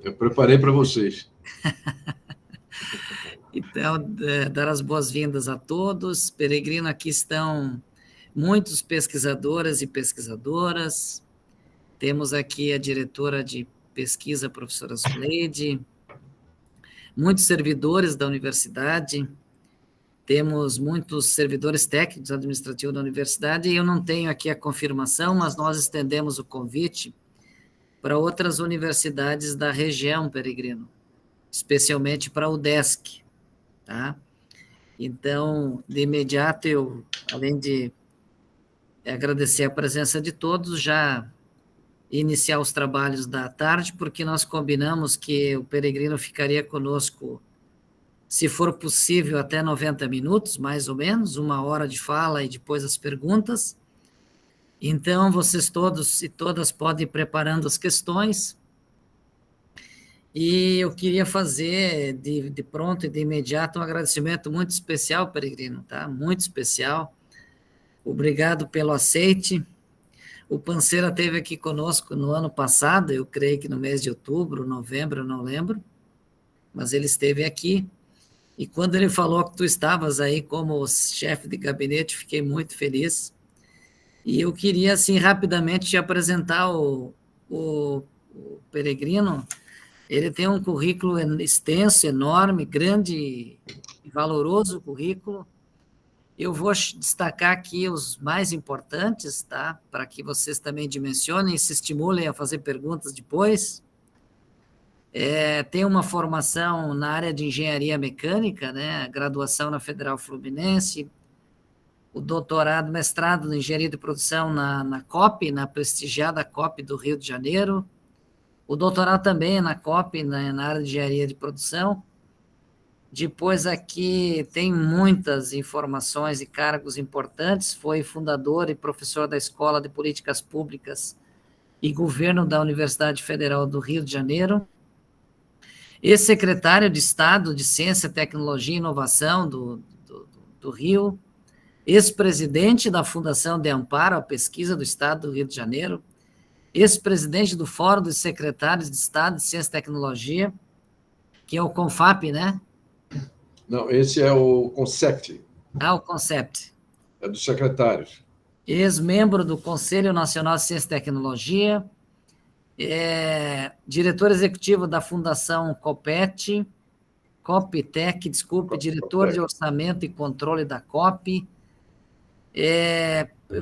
Eu preparei para vocês. Então, dar as boas-vindas a todos. Peregrino, aqui estão muitos pesquisadores e pesquisadoras. Temos aqui a diretora de pesquisa, a professora Zuleide, muitos servidores da universidade, temos muitos servidores técnicos administrativos da universidade, e eu não tenho aqui a confirmação, mas nós estendemos o convite para outras universidades da região, Peregrino, especialmente para o UDESC, tá? Então, de imediato, eu, além de agradecer a presença de todos, já iniciar os trabalhos da tarde, porque nós combinamos que o Peregrino ficaria conosco, se for possível, até 90 minutos, mais ou menos, 1 hora de fala e depois as perguntas. Então, vocês todos e todas podem ir preparando as questões. E eu queria fazer de pronto e de imediato um agradecimento muito especial, Peregrino, tá? Muito especial. Obrigado pelo aceite. O Panceira esteve aqui conosco no ano passado, eu creio que no mês de outubro, novembro, eu não lembro, mas ele esteve aqui. E quando ele falou que tu estavas aí como chefe de gabinete, fiquei muito feliz. E eu queria, assim, rapidamente te apresentar o Peregrino. Ele tem um currículo extenso, enorme, grande e valoroso currículo. Eu vou destacar aqui os mais importantes, tá? Para que vocês também dimensionem e se estimulem a fazer perguntas depois. Tem uma formação na área de engenharia mecânica, né? Graduação na Federal Fluminense, o doutorado, mestrado em engenharia de produção na COP, na prestigiada COP do Rio de Janeiro, o doutorado também na COP, na área de engenharia de produção. Depois aqui tem muitas informações e cargos importantes, foi fundador e professor da Escola de Políticas Públicas e Governo da Universidade Federal do Rio de Janeiro, ex-secretário de Estado de Ciência, Tecnologia e Inovação do Rio, ex-presidente da Fundação de Amparo à Pesquisa do Estado do Rio de Janeiro, ex-presidente do Fórum dos Secretários de Estado de Ciência e Tecnologia, que é o CONFAP, né? Não, esse é o CONCEPT. Ah, o CONCEPT. É dos secretários. Ex-membro do Conselho Nacional de Ciência e Tecnologia, diretor executivo da Fundação Coptec, diretor de Orçamento e Controle da COP,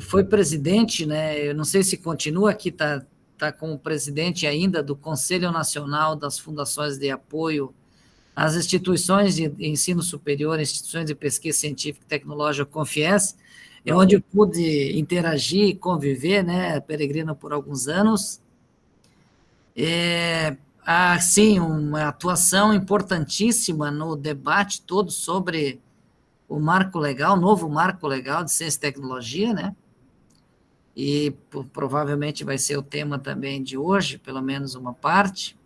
foi presidente, né? Eu não sei se continua aqui, tá como presidente ainda do Conselho Nacional das Fundações de Apoio às Instituições de Ensino Superior, Instituições de Pesquisa Científica e Tecnológica, CONFIES, onde eu pude interagir e conviver, né, Peregrino, por alguns anos. Sim, uma atuação importantíssima no debate todo sobre o marco legal, o novo marco legal de ciência e tecnologia, né? E provavelmente vai ser o tema também de hoje, pelo menos uma parte.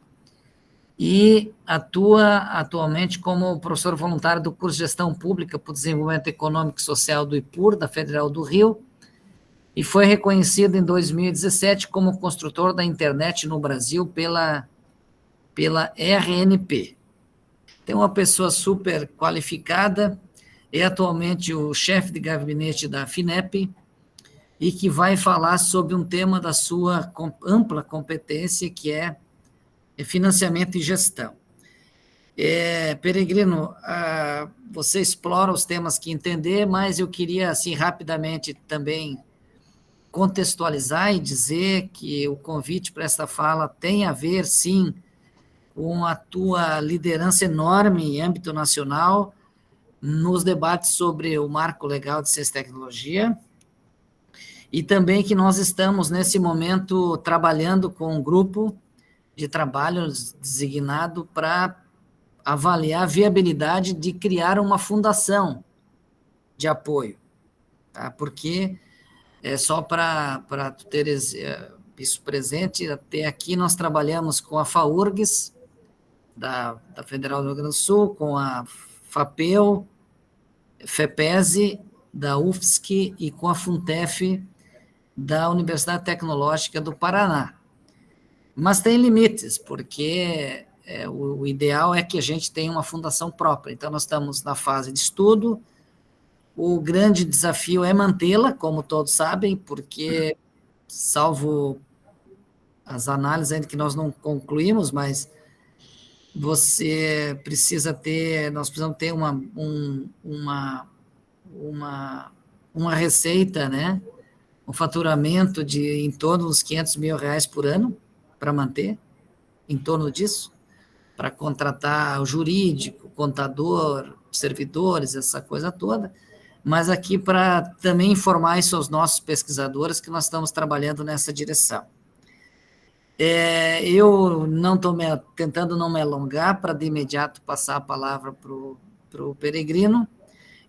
E atua atualmente como professor voluntário do curso de Gestão Pública para o Desenvolvimento Econômico e Social do IPUR, da Federal do Rio, e foi reconhecido em 2017 como construtor da internet no Brasil pela RNP. Tem uma pessoa super qualificada, é atualmente o chefe de gabinete da FINEP, e que vai falar sobre um tema da sua ampla competência, que é financiamento e gestão. Peregrino, você explora os temas que entender, mas eu queria, assim, rapidamente também contextualizar e dizer que o convite para esta fala tem a ver, sim, com a tua liderança enorme em âmbito nacional nos debates sobre o marco legal de ciência e tecnologia, e também que nós estamos, nesse momento, trabalhando com um grupo de trabalho designado para avaliar a viabilidade de criar uma fundação de apoio, tá? Porque, só para tu teres isso presente, até aqui nós trabalhamos com a FAURGS, da Federal do Rio Grande do Sul, com a FAPEL, FEPESE, da UFSC, e com a FUNTEF, da Universidade Tecnológica do Paraná. Mas tem limites, porque o ideal é que a gente tenha uma fundação própria. Então, nós estamos na fase de estudo. O grande desafio é mantê-la, como todos sabem, porque, salvo as análises ainda que nós não concluímos, mas você precisa ter, nós precisamos ter uma receita, né? Um faturamento de em torno dos R$500 mil por ano para manter, em torno disso, para contratar o jurídico, contador, servidores, essa coisa toda, mas aqui para também informar isso aos nossos pesquisadores que nós estamos trabalhando nessa direção. Eu não estou tentando não me alongar para de imediato passar a palavra para o Peregrino,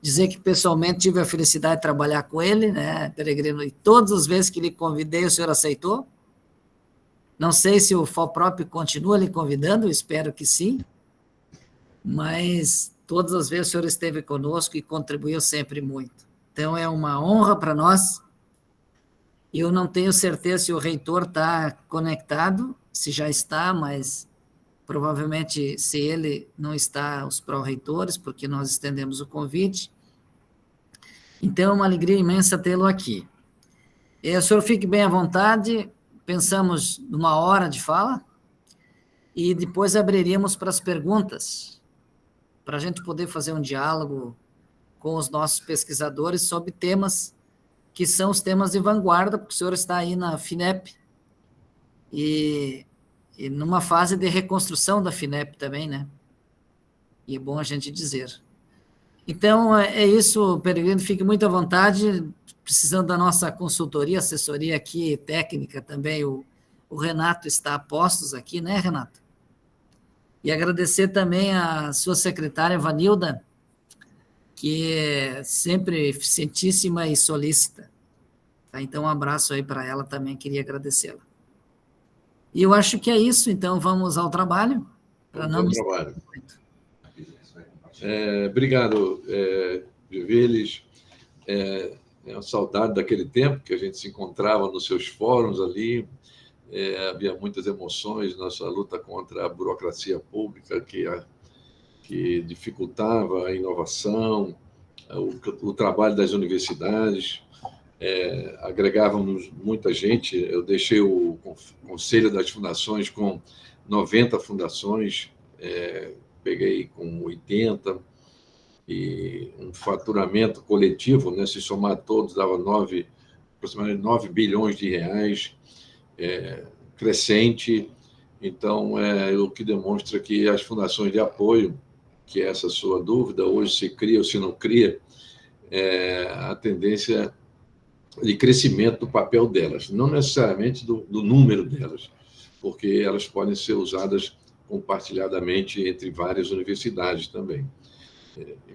dizer que pessoalmente tive a felicidade de trabalhar com ele, né, Peregrino, e todas as vezes que lhe convidei, o senhor aceitou. Não sei se o FOPROP continua lhe convidando, espero que sim, mas todas as vezes o senhor esteve conosco e contribuiu sempre muito. Então, é uma honra para nós. Eu não tenho certeza se o reitor está conectado, se já está, mas provavelmente, se ele não está, os pró-reitores, porque nós estendemos o convite. Então, é uma alegria imensa tê-lo aqui. O senhor fique bem à vontade, pensamos numa hora de fala, e depois abriríamos para as perguntas, para a gente poder fazer um diálogo com os nossos pesquisadores sobre temas que são os temas de vanguarda, porque o senhor está aí na FINEP, e numa fase de reconstrução da FINEP também, né? E é bom a gente dizer. Então, é isso, Peregrino, fique muito à vontade, precisando da nossa consultoria, assessoria aqui, técnica também, o Renato está a postos aqui, né, Renato? E agradecer também a sua secretária, Vanilda, que é sempre eficientíssima e solícita. Tá? Então, um abraço aí para ela também, queria agradecê-la. E eu acho que é isso, então vamos ao trabalho. Vamos ao trabalho. Obrigado, Viveles. É uma saudade daquele tempo que a gente se encontrava nos seus fóruns ali. Havia muitas emoções, nossa luta contra a burocracia pública que dificultava a inovação, o trabalho das universidades. Agregávamos muita gente. Eu deixei o Conselho das Fundações com 90 fundações, peguei com 80, e um faturamento coletivo, né, se somar todos, dava aproximadamente 9 bilhões de reais, crescente. Então, o que demonstra que as fundações de apoio, que é essa sua dúvida, hoje se cria ou se não cria, a tendência de crescimento do papel delas, não necessariamente do número delas, porque elas podem ser usadas compartilhadamente entre várias universidades também.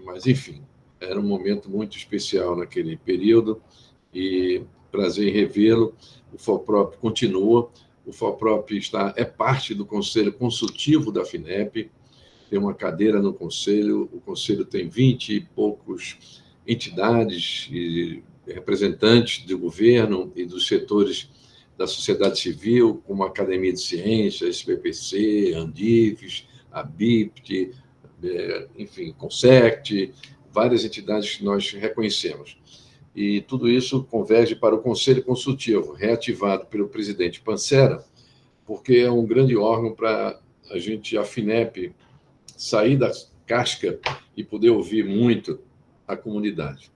Mas, enfim, era um momento muito especial naquele período, e prazer em revê-lo. O FOPROP continua, o FOPROP é parte do Conselho Consultivo da FINEP, tem uma cadeira no Conselho, o Conselho tem 20 e poucos entidades e representantes do governo e dos setores da sociedade civil, como a Academia de Ciências, SPPC, Andifes, a BIPT, enfim, Consect, várias entidades que nós reconhecemos. E tudo isso converge para o Conselho Consultivo, reativado pelo presidente Pancera, porque é um grande órgão para a FINEP, sair da casca e poder ouvir muito a comunidade.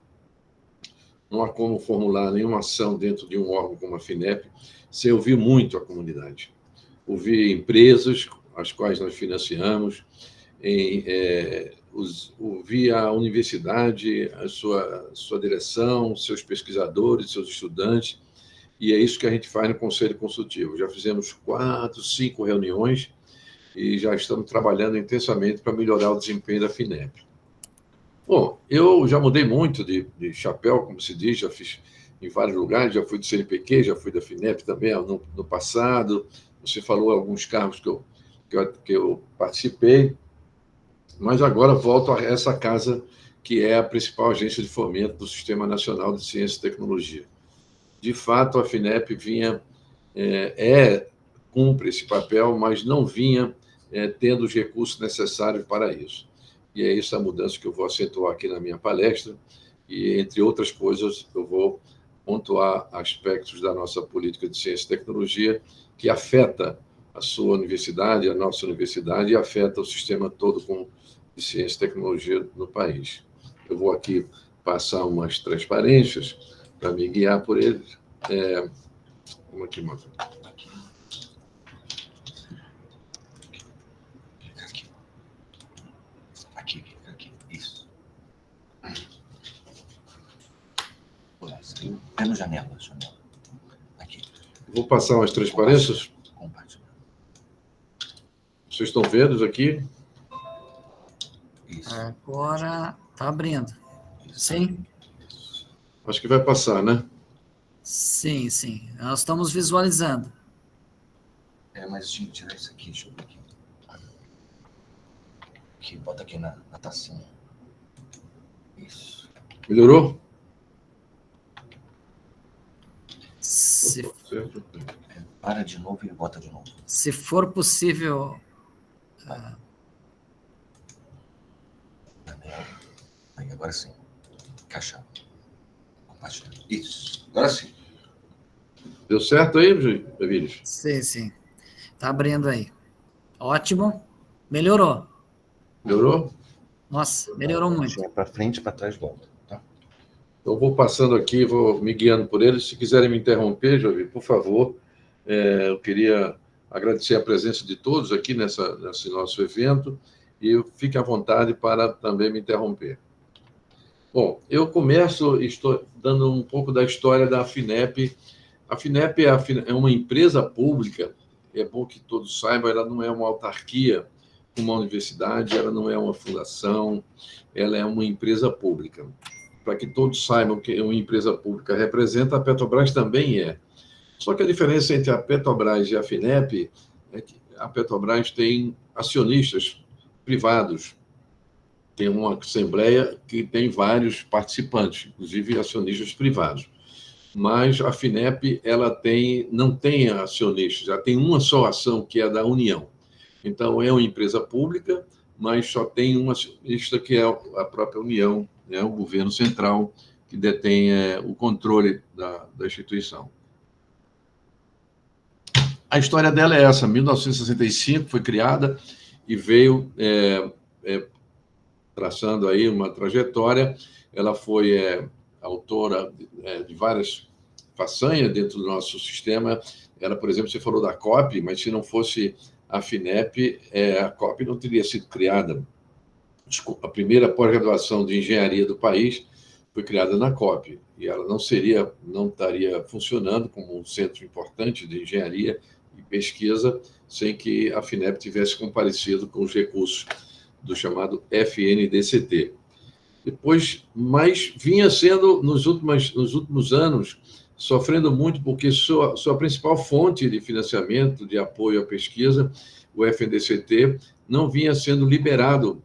Não há como formular nenhuma ação dentro de um órgão como a FINEP sem ouvir muito a comunidade. Ouvir empresas, as quais nós financiamos, ouvir a universidade, a sua direção, seus pesquisadores, seus estudantes, e é isso que a gente faz no Conselho Consultivo. Já fizemos 4, 5 reuniões e já estamos trabalhando intensamente para melhorar o desempenho da FINEP. Bom, eu já mudei muito de chapéu, como se diz, já fiz em vários lugares, já fui do CNPq, já fui da FINEP também no passado. Você falou alguns cargos que eu participei, mas agora volto a essa casa que é a principal agência de fomento do Sistema Nacional de Ciência e Tecnologia. De fato, a FINEP cumpre esse papel, mas não vinha tendo os recursos necessários para isso. E é essa mudança que eu vou acentuar aqui na minha palestra, e, entre outras coisas, eu vou pontuar aspectos da nossa política de ciência e tecnologia que afeta a sua universidade, a nossa universidade, e afeta o sistema todo de ciência e tecnologia no país. Eu vou aqui passar umas transparências para me guiar por eles. Vamos aqui, mostra. Aqui. Isso. É no janela. Aqui. Vou passar umas transparências. Compartilha. Vocês estão vendo aqui? Isso. Agora está abrindo. Sim? Acho que vai passar, né? Sim. Nós estamos visualizando. Mas tinha que tirar isso aqui, deixa eu ver aqui. Aqui, bota aqui na tacinha. Isso. Melhorou? Certo. Para de novo e bota de novo. Se for possível... Aí, agora sim. Encaixar. Compartilhar. Isso. Agora sim. Deu certo aí, Vinícius? Sim. Está abrindo aí. Ótimo. Melhorou. Melhorou? Nossa, melhorou muito. Para frente, para trás, volta. Tá? Eu vou passando aqui, vou me guiando por eles. Se quiserem me interromper, Jovi, por favor. Eu queria agradecer a presença de todos aqui nesse nosso evento e fique à vontade para também me interromper. Bom, eu começo, estou dando um pouco da história da FINEP. A FINEP é uma empresa pública, é bom que todos saibam, ela não é uma autarquia, uma universidade, ela não é uma fundação, ela é uma empresa pública. Para que todos saibam que uma empresa pública representa, a Petrobras também é. Só que a diferença entre a Petrobras e a FINEP é que a Petrobras tem acionistas privados, tem uma assembleia que tem vários participantes, inclusive acionistas privados. Mas a FINEP não tem acionistas, já tem uma só ação, que é a da União. Então, é uma empresa pública, mas só tem um acionista, que é a própria União, né, o governo central, que detém o controle da instituição. A história dela é essa: 1965 foi criada e veio traçando aí uma trajetória. Ela foi autora de várias façanhas dentro do nosso sistema. Ela, por exemplo, você falou da COP, mas se não fosse a FINEP, a COP não teria sido criada. A primeira pós-graduação de engenharia do país foi criada na COP, e ela não estaria funcionando como um centro importante de engenharia e pesquisa sem que a FINEP tivesse comparecido com os recursos do chamado FNDCT. Depois, mas vinha sendo, nos últimos anos, sofrendo muito, porque sua principal fonte de financiamento, de apoio à pesquisa, o FNDCT, não vinha sendo liberado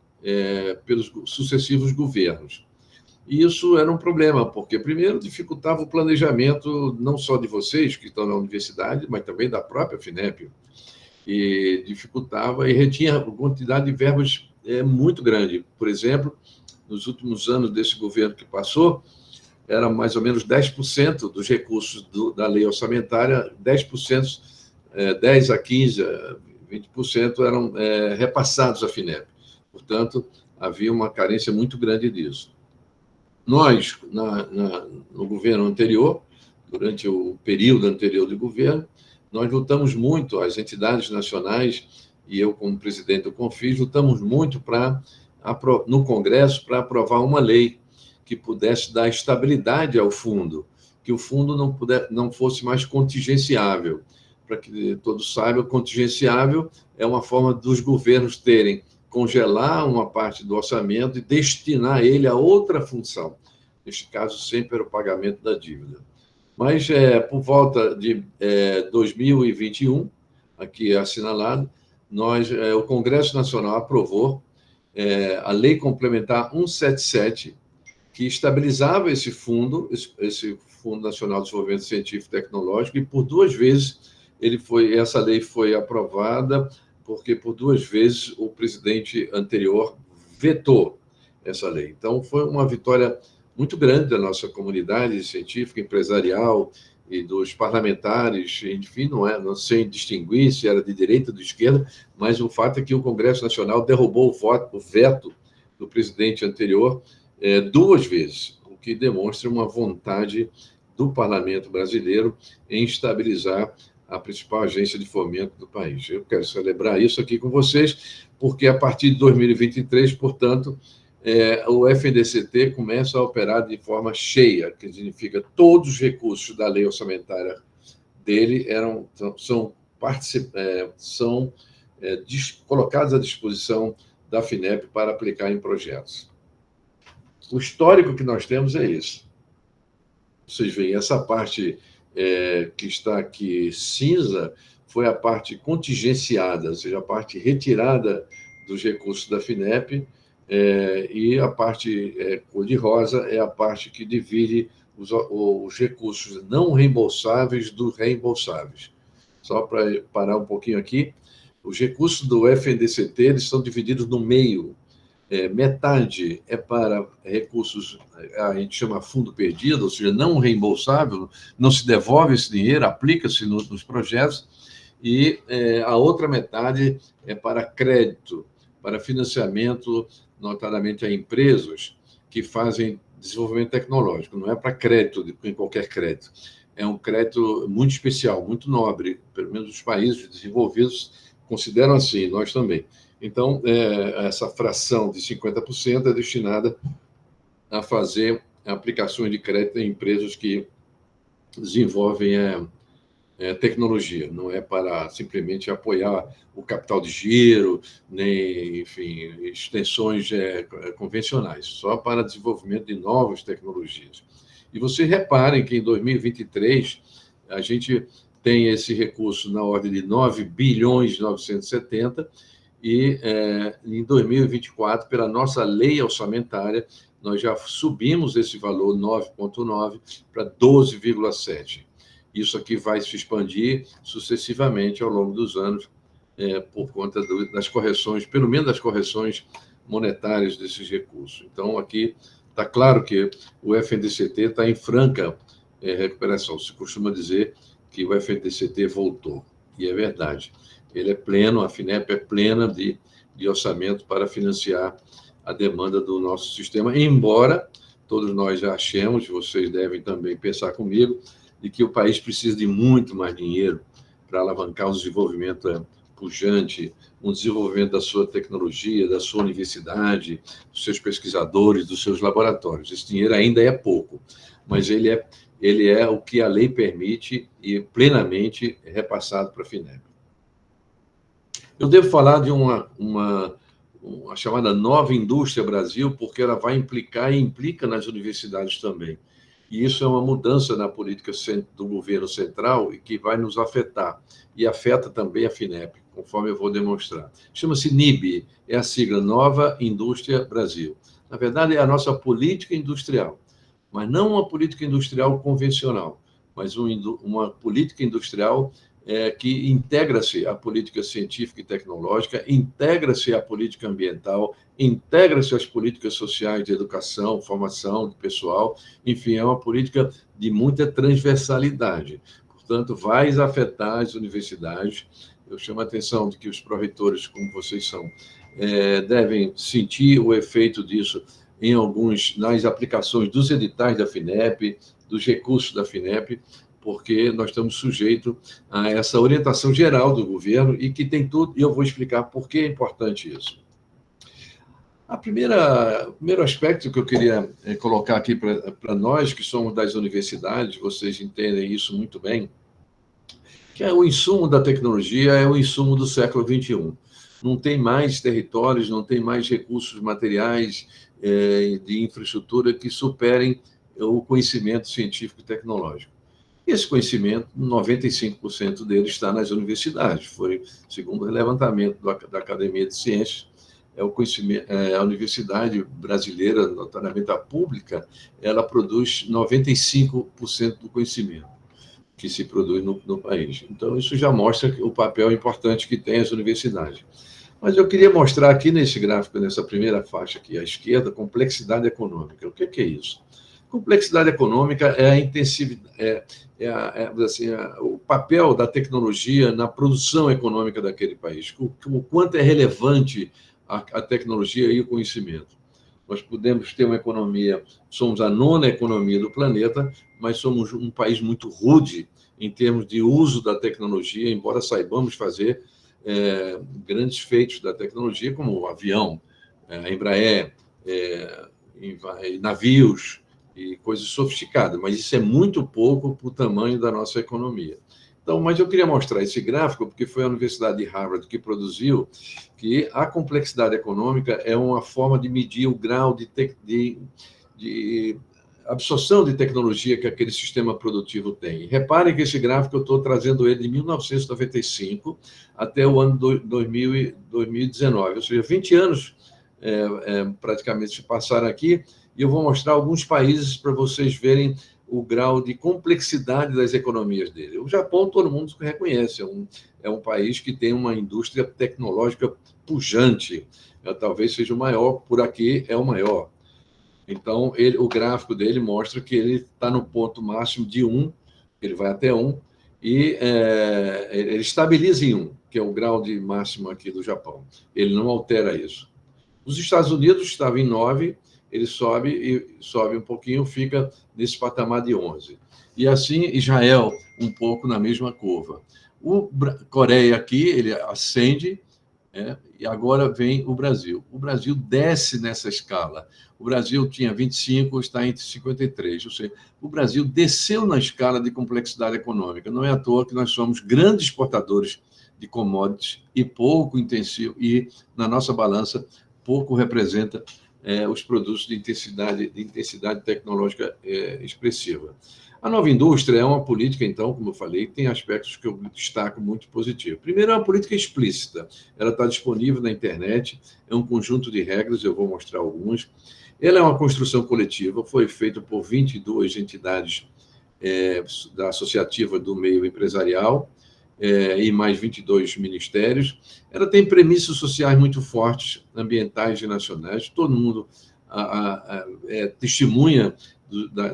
pelos sucessivos governos. E isso era um problema, porque, primeiro, dificultava o planejamento não só de vocês, que estão na universidade, mas também da própria FINEP, e dificultava e retinha uma quantidade de verbas muito grande. Por exemplo, nos últimos anos desse governo que passou, era mais ou menos 10% dos recursos da lei orçamentária, 10%, 10% a 15%, 20% eram repassados à FINEP. Portanto, havia uma carência muito grande disso. Nós, no governo anterior, durante o período anterior do governo, nós lutamos muito, as entidades nacionais, e eu, como presidente do CONFIS, lutamos muito no Congresso para aprovar uma lei que pudesse dar estabilidade ao fundo, que o fundo não fosse mais contingenciável. Para que todos saibam, contingenciável é uma forma dos governos congelar uma parte do orçamento e destinar ele a outra função. Neste caso, sempre era o pagamento da dívida. Mas, por volta de 2021, aqui assinalado, o Congresso Nacional aprovou a Lei Complementar 177, que estabilizava esse Fundo Nacional de Desenvolvimento Científico e Tecnológico, e por 2 vezes essa lei foi aprovada porque, por 2 vezes, o presidente anterior vetou essa lei. Então, foi uma vitória muito grande da nossa comunidade científica, empresarial e dos parlamentares, enfim, não sem distinguir se era de direita ou de esquerda, mas o fato é que o Congresso Nacional derrubou o veto do presidente anterior 2 vezes, o que demonstra uma vontade do parlamento brasileiro em estabilizar a principal agência de fomento do país. Eu quero celebrar isso aqui com vocês, porque a partir de 2023, portanto, o FNDCT começa a operar de forma cheia, que significa todos os recursos da lei orçamentária dele são colocados à disposição da FINEP para aplicar em projetos. O histórico que nós temos é isso. Vocês veem, essa parte que está aqui cinza foi a parte contingenciada, ou seja, a parte retirada dos recursos da FINEP, e a parte cor-de-rosa é a parte que divide os recursos não reembolsáveis dos reembolsáveis. Só para parar um pouquinho aqui, os recursos do FNDCT eles são divididos no meio. Metade é para recursos, a gente chama fundo perdido, ou seja, não reembolsável, não se devolve esse dinheiro, aplica-se nos projetos, e a outra metade é para crédito, para financiamento, notadamente a empresas que fazem desenvolvimento tecnológico, não é para crédito, em qualquer crédito. É um crédito muito especial, muito nobre, pelo menos os países desenvolvidos consideram assim, nós também. Então, essa fração de 50% é destinada a fazer aplicações de crédito em empresas que desenvolvem tecnologia, não é para simplesmente apoiar o capital de giro, nem, enfim, extensões convencionais, só para desenvolvimento de novas tecnologias. E vocês reparem que em 2023 a gente tem esse recurso na ordem de 9 bilhões 970 e em 2024, pela nossa lei orçamentária, nós já subimos esse valor 9,9 para 12,7. Isso aqui vai se expandir sucessivamente ao longo dos anos, por conta das correções, pelo menos das correções monetárias desses recursos. Então, aqui está claro que o FNDCT está em franca recuperação. Se costuma dizer que o FNDCT voltou, e é verdade. Ele é pleno, a FINEP é plena de orçamento para financiar a demanda do nosso sistema, embora todos nós já achemos, vocês devem também pensar comigo, de que o país precisa de muito mais dinheiro para alavancar o desenvolvimento pujante, um desenvolvimento da sua tecnologia, da sua universidade, dos seus pesquisadores, dos seus laboratórios. Esse dinheiro ainda é pouco, mas ele é o que a lei permite e plenamente é repassado para a FINEP. Eu devo falar de uma chamada Nova Indústria Brasil, porque ela vai implicar e implica nas universidades também. E isso é uma mudança na política do governo central e que vai nos afetar. E afeta também a FINEP, conforme eu vou demonstrar. Chama-se NIB, é a sigla Nova Indústria Brasil. Na verdade, é a nossa política industrial, mas não uma política industrial convencional, mas uma política industrial que integra-se à política científica e tecnológica, integra-se à política ambiental, integra-se às políticas sociais de educação, formação de pessoal, enfim, é uma política de muita transversalidade. Portanto, vai afetar as universidades. Eu chamo a atenção de que os pró-reitores, como vocês são, devem sentir o efeito disso nas aplicações dos editais da FINEP, dos recursos da FINEP, porque nós estamos sujeitos a essa orientação geral do governo e que tem tudo, e eu vou explicar por que é importante isso. O primeiro aspecto que eu queria colocar aqui para nós, que somos das universidades, vocês entendem isso muito bem, que o insumo da tecnologia é o insumo do século XXI. Não tem mais territórios, não tem mais recursos materiais de infraestrutura que superem o conhecimento científico e tecnológico. Esse conhecimento, 95% dele está nas universidades. Foi, segundo o levantamento da Academia de Ciências, a universidade brasileira, notadamente a pública, ela produz 95% do conhecimento. que se produz no país. Então, isso já mostra o papel importante que tem as universidades. Mas eu queria mostrar aqui nesse gráfico, nessa primeira faixa aqui à esquerda, complexidade econômica. O que é isso? Complexidade econômica é a intensividade, o papel da tecnologia na produção econômica daquele país, o quanto é relevante a tecnologia e o conhecimento. Nós podemos ter uma economia, somos a 9ª economia do planeta, mas somos um país muito rude em termos de uso da tecnologia, embora saibamos fazer grandes feitos da tecnologia, como o avião, a Embraer, navios e coisas sofisticadas, mas isso é muito pouco para o tamanho da nossa economia. Então, mas eu queria mostrar esse gráfico, porque foi a Universidade de Harvard que produziu, que a complexidade econômica é uma forma de medir o grau de absorção de tecnologia que aquele sistema produtivo tem. Reparem que esse gráfico eu estou trazendo ele de 1995 até o ano 2019, ou seja, 20 anos praticamente se passaram aqui, e eu vou mostrar alguns países para vocês verem o grau de complexidade das economias dele. O Japão, todo mundo reconhece, é um país que tem uma indústria tecnológica pujante, talvez seja o maior, por aqui é o maior. Então, o gráfico dele mostra que ele está no ponto máximo de 1, ele vai até 1, e ele estabiliza em 1, que é o grau de máximo aqui do Japão. Ele não altera isso. Os Estados Unidos estava em 9, ele sobe um pouquinho, fica nesse patamar de 11. E assim, Israel, um pouco na mesma curva. O Coreia aqui, ele ascende, e agora vem o Brasil. O Brasil desce nessa escala. O Brasil tinha 25, está entre 53. Ou seja, o Brasil desceu na escala de complexidade econômica. Não é à toa que nós somos grandes exportadores de commodities e pouco intensivo, e na nossa balança, pouco representa os produtos de intensidade tecnológica expressiva. A nova indústria é uma política, então, como eu falei, que tem aspectos que eu destaco muito positivos. Primeiro, é uma política explícita. Ela está disponível na internet, é um conjunto de regras, eu vou mostrar algumas. Ela é uma construção coletiva, foi feita por 22 entidades da associativa do meio empresarial, e mais 22 ministérios. Ela tem premissas sociais muito fortes, ambientais e nacionais. Todo mundo testemunha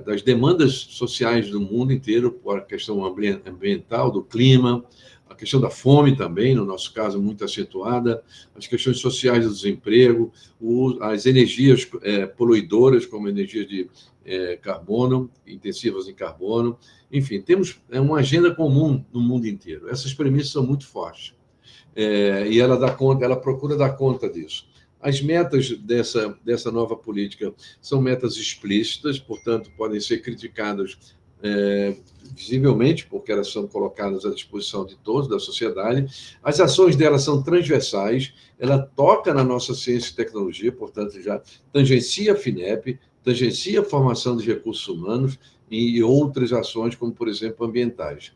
das demandas sociais do mundo inteiro, por a questão ambiental, do clima, a questão da fome também, no nosso caso, muito acentuada, as questões sociais do desemprego, as energias poluidoras, como energias de carbono, intensivas em carbono. Enfim, temos uma agenda comum no mundo inteiro. Essas premissas são muito fortes. E ela procura dar conta disso. As metas dessa nova política são metas explícitas, portanto, podem ser criticadas visivelmente, porque elas são colocadas à disposição de todos, da sociedade. As ações dela são transversais, ela toca na nossa ciência e tecnologia, portanto, já tangencia a FINEP, tangencia a formação de recursos humanos e outras ações, como, por exemplo, ambientais.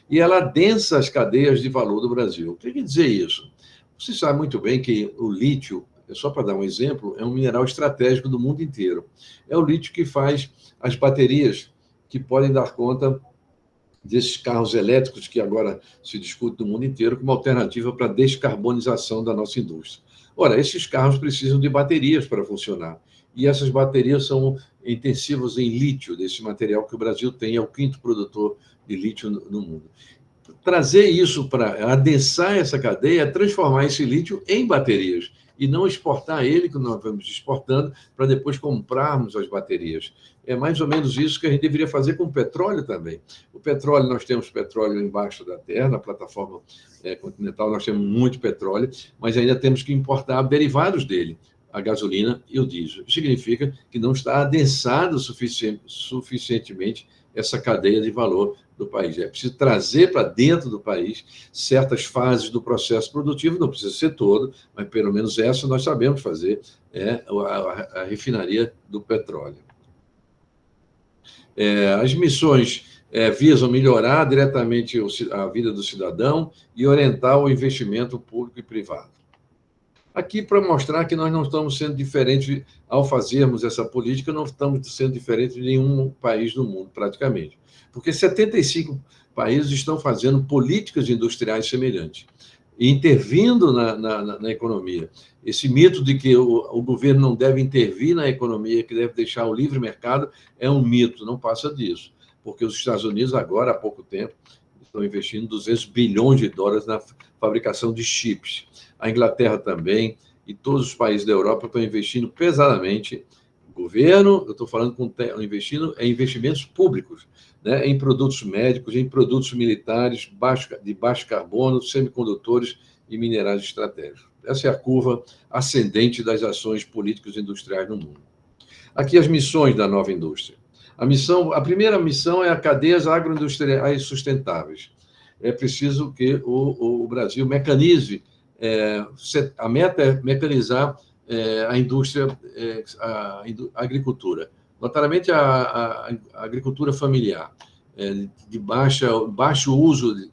E ela adensa as cadeias de valor do Brasil. O que quer dizer isso? Você sabe muito bem que o lítio, só para dar um exemplo, é um mineral estratégico do mundo inteiro. É o lítio que faz as baterias que podem dar conta desses carros elétricos que agora se discute no mundo inteiro como alternativa para a descarbonização da nossa indústria. Ora, esses carros precisam de baterias para funcionar. E essas baterias são intensivas em lítio, desse material que o Brasil tem, é o 5º produtor de lítio no mundo. Trazer isso para adensar essa cadeia é transformar esse lítio em baterias e não exportar ele, que nós vamos exportando, para depois comprarmos as baterias. É mais ou menos isso que a gente deveria fazer com o petróleo também. O petróleo, nós temos petróleo embaixo da terra, na plataforma continental, nós temos muito petróleo, mas ainda temos que importar derivados dele, a gasolina e o diesel. Isso significa que não está adensado suficientemente essa cadeia de valor do país. É preciso trazer para dentro do país certas fases do processo produtivo, não precisa ser todo, mas pelo menos essa nós sabemos fazer, a refinaria do petróleo. As missões visam melhorar diretamente a vida do cidadão e orientar o investimento público e privado. Aqui para mostrar que nós não estamos sendo diferentes, ao fazermos essa política, não estamos sendo diferentes de nenhum país do mundo, praticamente. Porque 75% países estão fazendo políticas industriais semelhantes e intervindo na economia. Esse mito de que o governo não deve intervir na economia, que deve deixar o livre mercado, é um mito, não passa disso. Porque os Estados Unidos, agora, há pouco tempo, estão investindo 200 bilhões de dólares na fabricação de chips. A Inglaterra também, e todos os países da Europa estão investindo pesadamente. O governo, eu estou falando investindo em investimentos públicos, né, em produtos médicos, em produtos militares, de baixo carbono, semicondutores e minerais estratégicos. Essa é a curva ascendente das ações políticas e industriais no mundo. Aqui as missões da nova indústria. A primeira missão é a cadeias agroindustriais sustentáveis. É preciso que o Brasil mecanize, a meta é mecanizar a indústria, a agricultura, notadamente a agricultura familiar, de baixo uso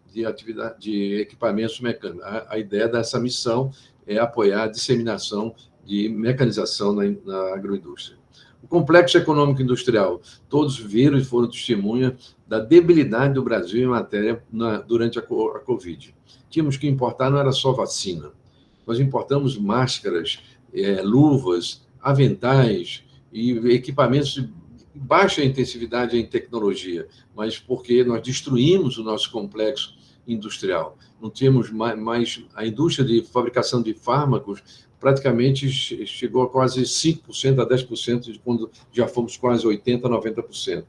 de equipamentos mecânicos. A ideia dessa missão é apoiar a disseminação de mecanização na agroindústria. O complexo econômico industrial, todos viram e foram testemunha da debilidade do Brasil em matéria durante a Covid. Tínhamos que importar, não era só vacina, nós importamos máscaras, luvas, aventais e equipamentos de baixa intensividade em tecnologia, mas porque nós destruímos o nosso complexo industrial. Não tínhamos mais a indústria de fabricação de fármacos praticamente chegou a quase 5% a 10%, quando já fomos quase 80%, 90%.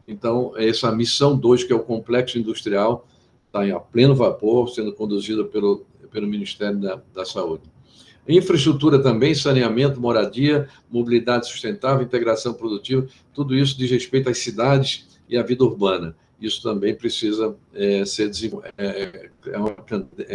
Então, essa missão 2, que é o complexo industrial, está a pleno vapor, sendo conduzida pelo Ministério da Saúde. Infraestrutura também, saneamento, moradia, mobilidade sustentável, integração produtiva, tudo isso diz respeito às cidades e à vida urbana. Isso também precisa ser desenvolvido. É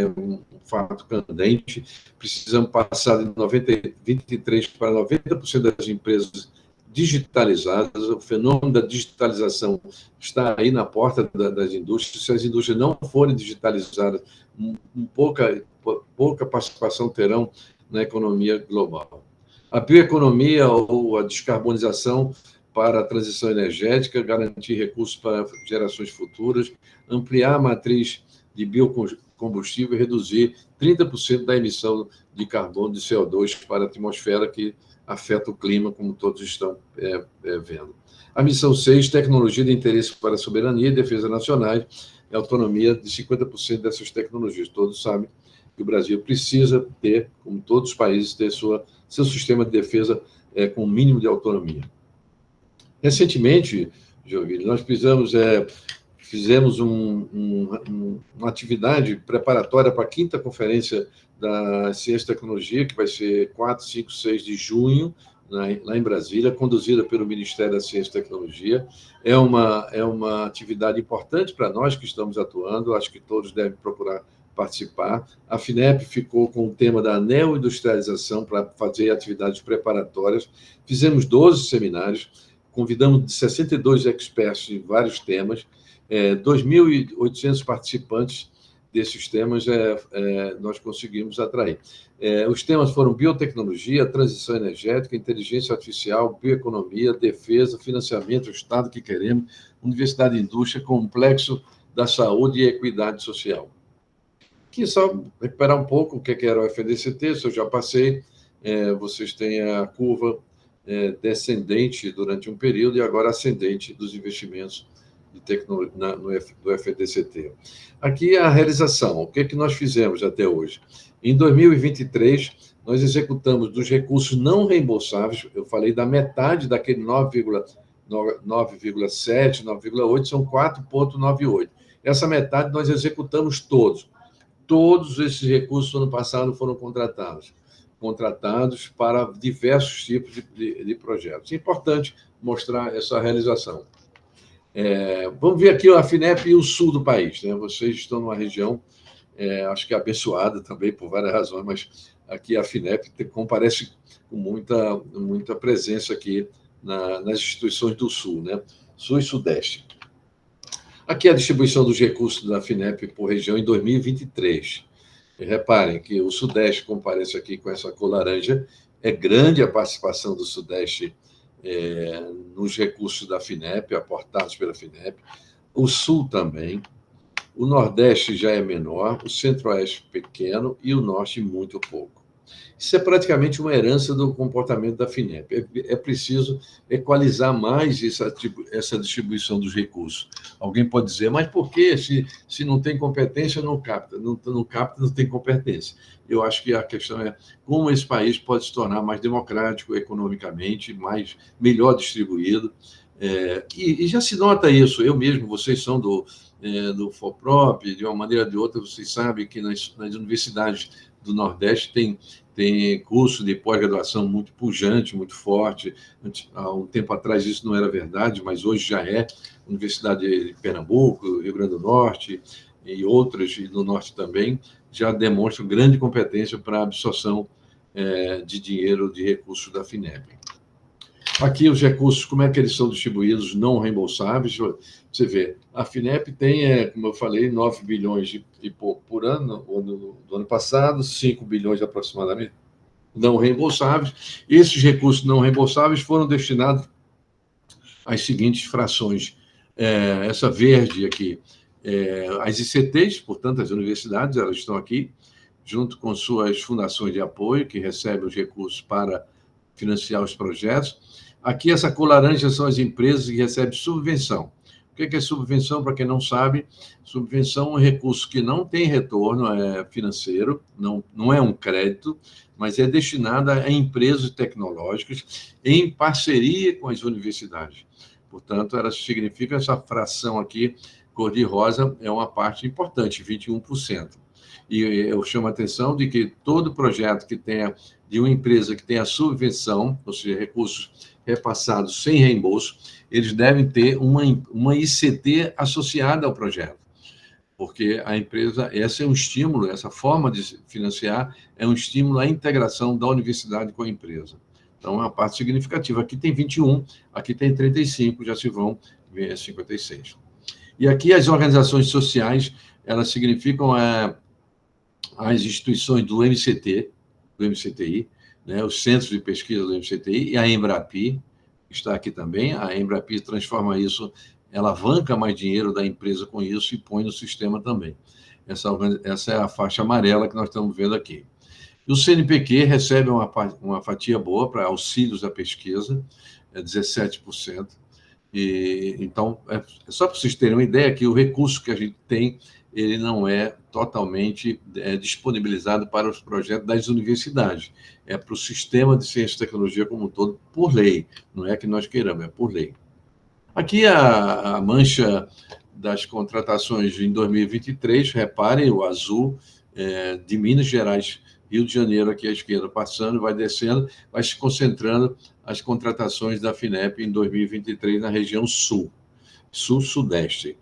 um fato candente. Precisamos passar de 23% para 90% das empresas digitalizadas. O fenômeno da digitalização está aí na porta das indústrias. Se as indústrias não forem digitalizadas, pouca participação terão na economia global. A bioeconomia ou a descarbonização para a transição energética, garantir recursos para gerações futuras, ampliar a matriz de biocombustível e reduzir 30% da emissão de carbono, de CO2 para a atmosfera, que afeta o clima, como todos estão vendo. A missão 6, tecnologia de interesse para a soberania e defesa nacionais, é autonomia de 50% dessas tecnologias. Todos sabem que o Brasil precisa ter, como todos os países, ter seu sistema de defesa com o mínimo de autonomia. Recentemente, Giovanni, nós fizemos uma atividade preparatória para a 5ª Conferência da Ciência e Tecnologia, que vai ser 4, 5, 6 de junho, lá em Brasília, conduzida pelo Ministério da Ciência e Tecnologia. É uma atividade importante para nós que estamos atuando, acho que todos devem procurar participar. A FINEP ficou com o tema da neoindustrialização para fazer atividades preparatórias. Fizemos 12 seminários, convidamos 62 experts em vários temas, 2.800 participantes desses temas nós conseguimos atrair. Os temas foram biotecnologia, transição energética, inteligência artificial, bioeconomia, defesa, financiamento, o Estado que queremos, universidade e indústria, complexo da saúde e equidade social. Aqui só recuperar um pouco o que era o FDCT, isso eu já passei, vocês têm a curva descendente durante um período e agora ascendente dos investimentos de tecnologia do FDCT. Aqui a realização, o que nós fizemos até hoje? Em 2023, nós executamos dos recursos não reembolsáveis, eu falei da metade daquele 9,7, 9,8, são 4,98. Essa metade nós executamos todos. Todos esses recursos, no ano passado, foram contratados para diversos tipos de projetos. É importante mostrar essa realização. Vamos ver aqui a FINEP e o sul do país, né? Vocês estão numa região, acho que abençoada também por várias razões, mas aqui a FINEP comparece com muita presença aqui nas instituições do sul, né? Sul e Sudeste. Aqui a distribuição dos recursos da FINEP por região em 2023. Reparem que o Sudeste comparece aqui com essa cor laranja, é grande a participação do Sudeste nos recursos da FINEP, aportados pela FINEP. O Sul também, O Nordeste já é menor, o Centro-Oeste pequeno e o Norte muito pouco. Isso é praticamente uma herança do comportamento da FINEP. É preciso equalizar mais essa distribuição dos recursos. Alguém pode dizer, mas por que se não tem competência, não capta? Não capta, não tem competência. Eu acho que a questão é como esse país pode se tornar mais democrático economicamente, melhor distribuído. E já se nota isso. Eu mesmo, vocês são do FOPROP, de uma maneira ou de outra, vocês sabem que nas universidades do Nordeste tem curso de pós-graduação muito pujante, muito forte. Há um tempo atrás isso não era verdade, mas hoje já é. Universidade de Pernambuco, Rio Grande do Norte e outras, e no Norte também, já demonstram grande competência para a absorção de dinheiro, de recursos da FINEP. Aqui os recursos, como é que eles são distribuídos, não reembolsáveis. Você vê, a FINEP tem, como eu falei, 9 bilhões e pouco por ano, do ano passado, 5 bilhões aproximadamente não reembolsáveis. Esses recursos não reembolsáveis foram destinados às seguintes frações. Essa verde aqui, as ICTs, portanto, as universidades, elas estão aqui, junto com suas fundações de apoio, que recebem os recursos para financiar os projetos. Aqui, essa cor laranja são as empresas que recebem subvenção. O que é subvenção? Para quem não sabe, subvenção é um recurso que não tem retorno financeiro, não é um crédito, mas é destinado a empresas tecnológicas em parceria com as universidades. Portanto, ela significa essa fração aqui, cor-de-rosa, é uma parte importante, 21%. E eu chamo a atenção de que todo projeto que tenha, de uma empresa que tenha subvenção, ou seja, recursos repassados sem reembolso, eles devem ter uma ICT associada ao projeto, porque a empresa, esse é um estímulo, essa forma de financiar é um estímulo à integração da universidade com a empresa. Então, é uma parte significativa. Aqui tem 21, aqui tem 35, já se vão ver 56. E aqui as organizações sociais, elas significam as instituições do MCTI, né, os centros de pesquisa do MCTI e a Embrapi, que está aqui também. A Embrapi transforma isso, ela alavanca mais dinheiro da empresa com isso e põe no sistema também. Essa é a faixa amarela que nós estamos vendo aqui. E o CNPq recebe uma fatia boa para auxílios da pesquisa, 17%. Então, só para vocês terem uma ideia que o recurso que a gente tem, ele não é totalmente disponibilizado para os projetos das universidades. É para o sistema de ciência e tecnologia como um todo, por lei. Não é que nós queiramos, é por lei. Aqui a mancha das contratações em 2023, reparem, o azul de Minas Gerais, Rio de Janeiro, aqui à esquerda, passando, vai descendo, vai se concentrando as contratações da FINEP em 2023 na região sul, sul-sudeste.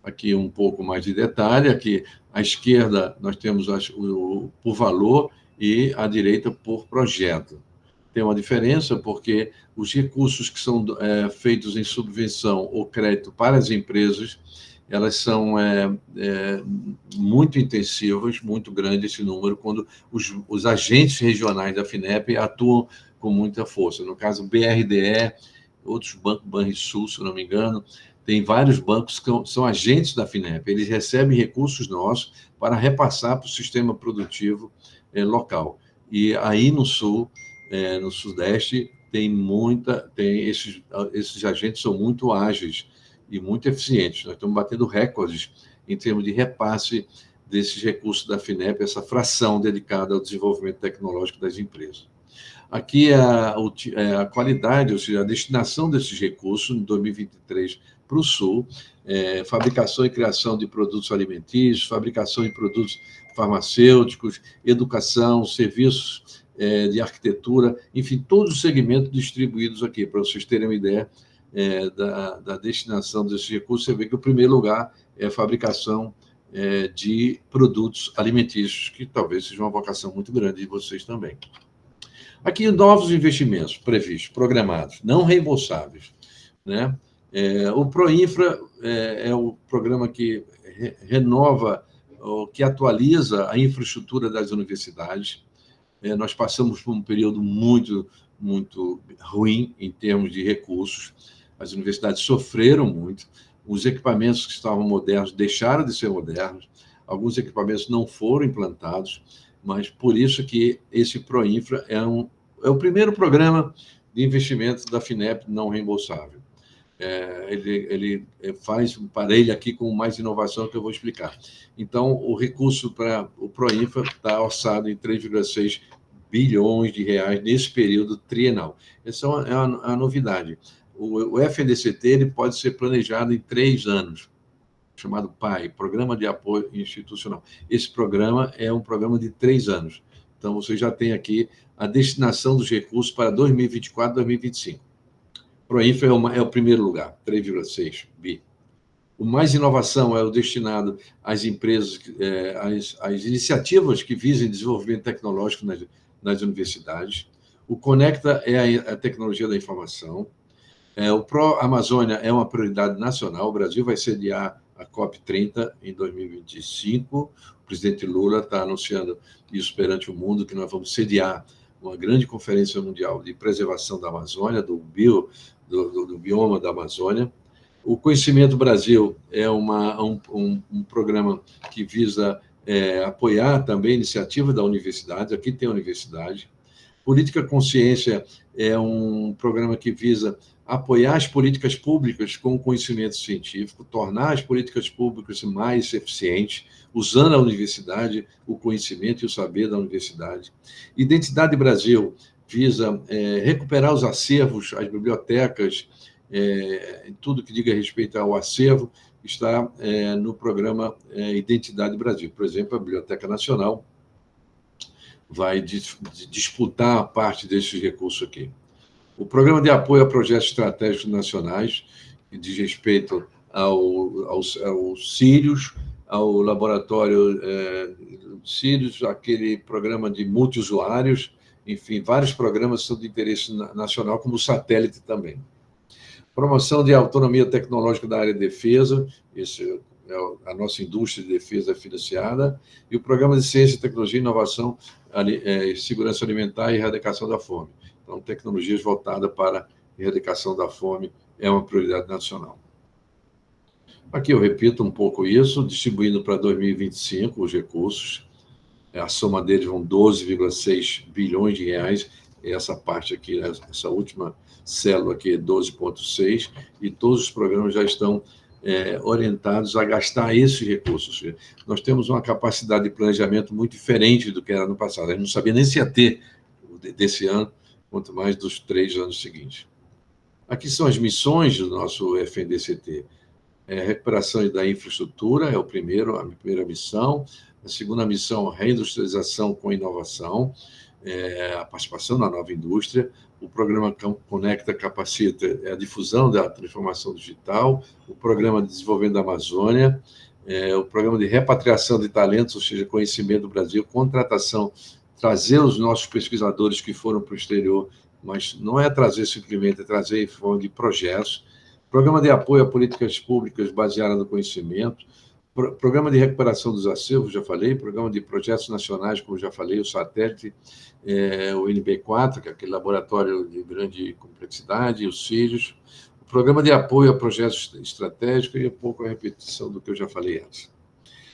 Aqui um pouco mais de detalhe, aqui à esquerda nós temos por valor e à direita por projeto. Tem uma diferença porque os recursos que são feitos em subvenção ou crédito para as empresas, elas são muito intensivas, muito grande esse número, quando os agentes regionais da FINEP atuam com muita força. No caso, BRDE, outros bancos, Banrisul, se não me engano, tem vários bancos que são agentes da FINEP. Eles recebem recursos nossos para repassar para o sistema produtivo local. E aí no sul, no sudeste, esses agentes são muito ágeis e muito eficientes. Nós estamos batendo recordes em termos de repasse desses recursos da FINEP, essa fração dedicada ao desenvolvimento tecnológico das empresas. Aqui a qualidade, ou seja, a destinação desses recursos em 2023 para o Sul, fabricação e criação de produtos alimentícios, fabricação de produtos farmacêuticos, educação, serviços de arquitetura, enfim, todos os segmentos distribuídos aqui, para vocês terem uma ideia da destinação desses recursos. Você vê que o primeiro lugar é a fabricação de produtos alimentícios, que talvez seja uma vocação muito grande de vocês também. Aqui, novos investimentos previstos, programados, não reembolsáveis, né? O ProInfra é o programa que renova, que atualiza a infraestrutura das universidades. Nós passamos por um período muito, muito ruim em termos de recursos. As universidades sofreram muito. Os equipamentos que estavam modernos deixaram de ser modernos, alguns equipamentos não foram implantados, mas por isso que esse Proinfra é o primeiro programa de investimento da FINEP não reembolsável. Ele faz um parelho aqui com mais inovação que eu vou explicar. Então, o recurso para o Proinfra está orçado em 3,6 bilhões de reais nesse período trienal. Essa é a novidade. O FNDCT ele pode ser planejado em 3 anos, chamado PAI, Programa de Apoio Institucional. Esse programa é um programa de 3 anos. Então, você já tem aqui a destinação dos recursos para 2024 e 2025. Proinfra é o primeiro lugar, 3,6 bi. O Mais Inovação é o destinado às empresas, às iniciativas que visem desenvolvimento tecnológico nas universidades. O Conecta é a tecnologia da informação. O Pro Amazônia é uma prioridade nacional. O Brasil vai sediar a COP30 em 2025. O presidente Lula está anunciando isso perante o mundo, que nós vamos sediar uma grande conferência mundial de preservação da Amazônia, do bioma da Amazônia. O Conhecimento Brasil é um programa que visa apoiar também a iniciativa da universidade. Aqui tem a universidade. Política Consciência é um programa que visa apoiar as políticas públicas com conhecimento científico, tornar as políticas públicas mais eficientes, usando a universidade, o conhecimento e o saber da universidade. Identidade Brasil visa recuperar os acervos, as bibliotecas, tudo que diga respeito ao acervo está no programa Identidade Brasil. Por exemplo, a Biblioteca Nacional vai disputar parte desses recursos aqui. O Programa de Apoio a Projetos Estratégicos Nacionais, que diz respeito ao Sirius, ao Laboratório Sirius, aquele programa de multiusuários, enfim, vários programas são de interesse nacional, como o satélite também. Promoção de autonomia tecnológica da área de defesa, esse a nossa indústria de defesa financiada, e o Programa de Ciência, Tecnologia, Inovação, Segurança Alimentar e Erradicação da Fome. Então, tecnologias voltadas para a erradicação da fome é uma prioridade nacional. Aqui eu repito um pouco isso, distribuindo para 2025 os recursos, a soma deles vão 12,6 bilhões de reais, essa parte aqui, essa última célula aqui é 12,6, e todos os programas já estão orientados a gastar esses recursos. Nós temos uma capacidade de planejamento muito diferente do que era no passado. A gente não sabia nem se ia ter desse ano, quanto mais dos 3 anos seguintes. Aqui são as missões do nosso FNDCT. Recuperação da infraestrutura é a primeira missão. A segunda missão, reindustrialização com inovação, a participação na nova indústria. O programa Conecta Capacita é a difusão da transformação digital. O programa de desenvolvimento da Amazônia, o programa de repatriação de talentos, ou seja, conhecimento do Brasil, contratação, trazer os nossos pesquisadores que foram para o exterior, mas não é trazer simplesmente, é trazer em forma de projetos. Programa de apoio a políticas públicas baseadas no conhecimento. Programa de recuperação dos acervos, já falei. Programa de projetos nacionais, como já falei, o satélite, o NB4, que é aquele laboratório de grande complexidade, os Sirius. O programa de apoio a projetos estratégicos e um pouco a repetição do que eu já falei antes.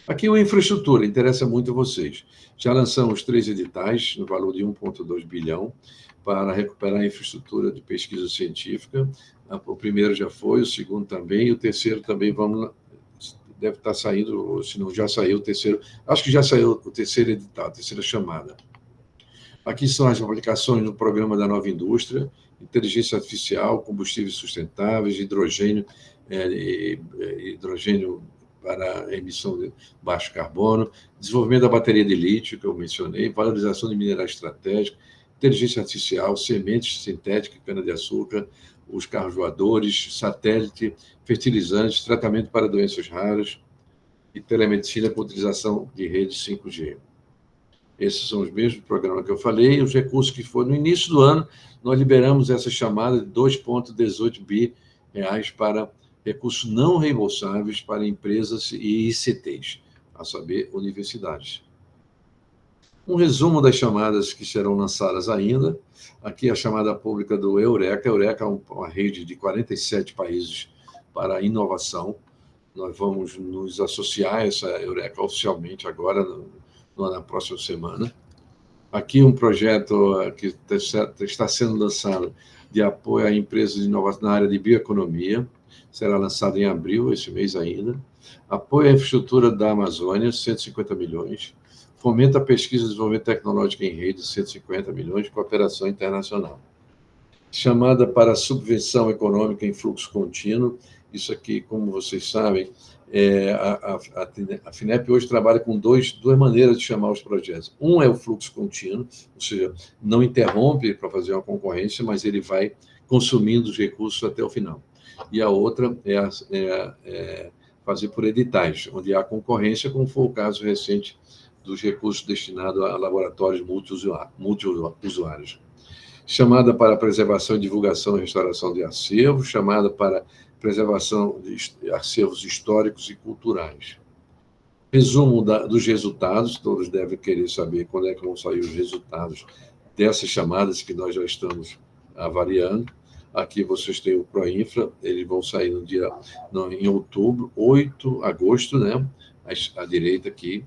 Aqui o infraestrutura, interessa muito a vocês. Já lançamos 3 editais, no valor de 1,2 bilhão, para recuperar a infraestrutura de pesquisa científica. O primeiro já foi, o segundo também, e o terceiro também deve estar saindo, se não já saiu o terceiro, acho que já saiu o terceiro edital, a terceira chamada. Aqui são as aplicações no programa da nova indústria, inteligência artificial, combustíveis sustentáveis, hidrogênio para emissão de baixo carbono, desenvolvimento da bateria de lítio, que eu mencionei, valorização de minerais estratégicos, inteligência artificial, sementes sintéticas, cana-de-açúcar, os carros voadores, satélite, fertilizantes, tratamento para doenças raras e telemedicina com utilização de rede 5G. Esses são os mesmos programas que eu falei, e os recursos que foram no início do ano, nós liberamos essa chamada de 2,18 bi reais para recursos não reembolsáveis para empresas e ICTs, a saber, universidades. Um resumo das chamadas que serão lançadas ainda. Aqui a chamada pública do Eureka. A Eureka é uma rede de 47 países para inovação. Nós vamos nos associar a essa Eureka oficialmente agora, na próxima semana. Aqui um projeto que está sendo lançado de apoio a empresas na área de bioeconomia, será lançado em abril, esse mês ainda. Apoio à infraestrutura da Amazônia, 150 milhões. Fomenta a pesquisa e desenvolvimento tecnológico em rede, 150 milhões de cooperação internacional. Chamada para subvenção econômica em fluxo contínuo. Isso aqui, como vocês sabem, a FINEP hoje trabalha com duas maneiras de chamar os projetos. Um é o fluxo contínuo, ou seja, não interrompe para fazer uma concorrência, mas ele vai consumindo os recursos até o final. E a outra é fazer por editais, onde há concorrência, como foi o caso recente dos recursos destinados a laboratórios multiusuários. Chamada para preservação, divulgação e restauração de acervos, chamada para preservação de acervos históricos e culturais. Resumo dos resultados, todos devem querer saber quando é que vão sair os resultados dessas chamadas que nós já estamos avaliando. Aqui vocês têm o ProInfra, eles vão sair em outubro, 8 de agosto, né? À direita aqui,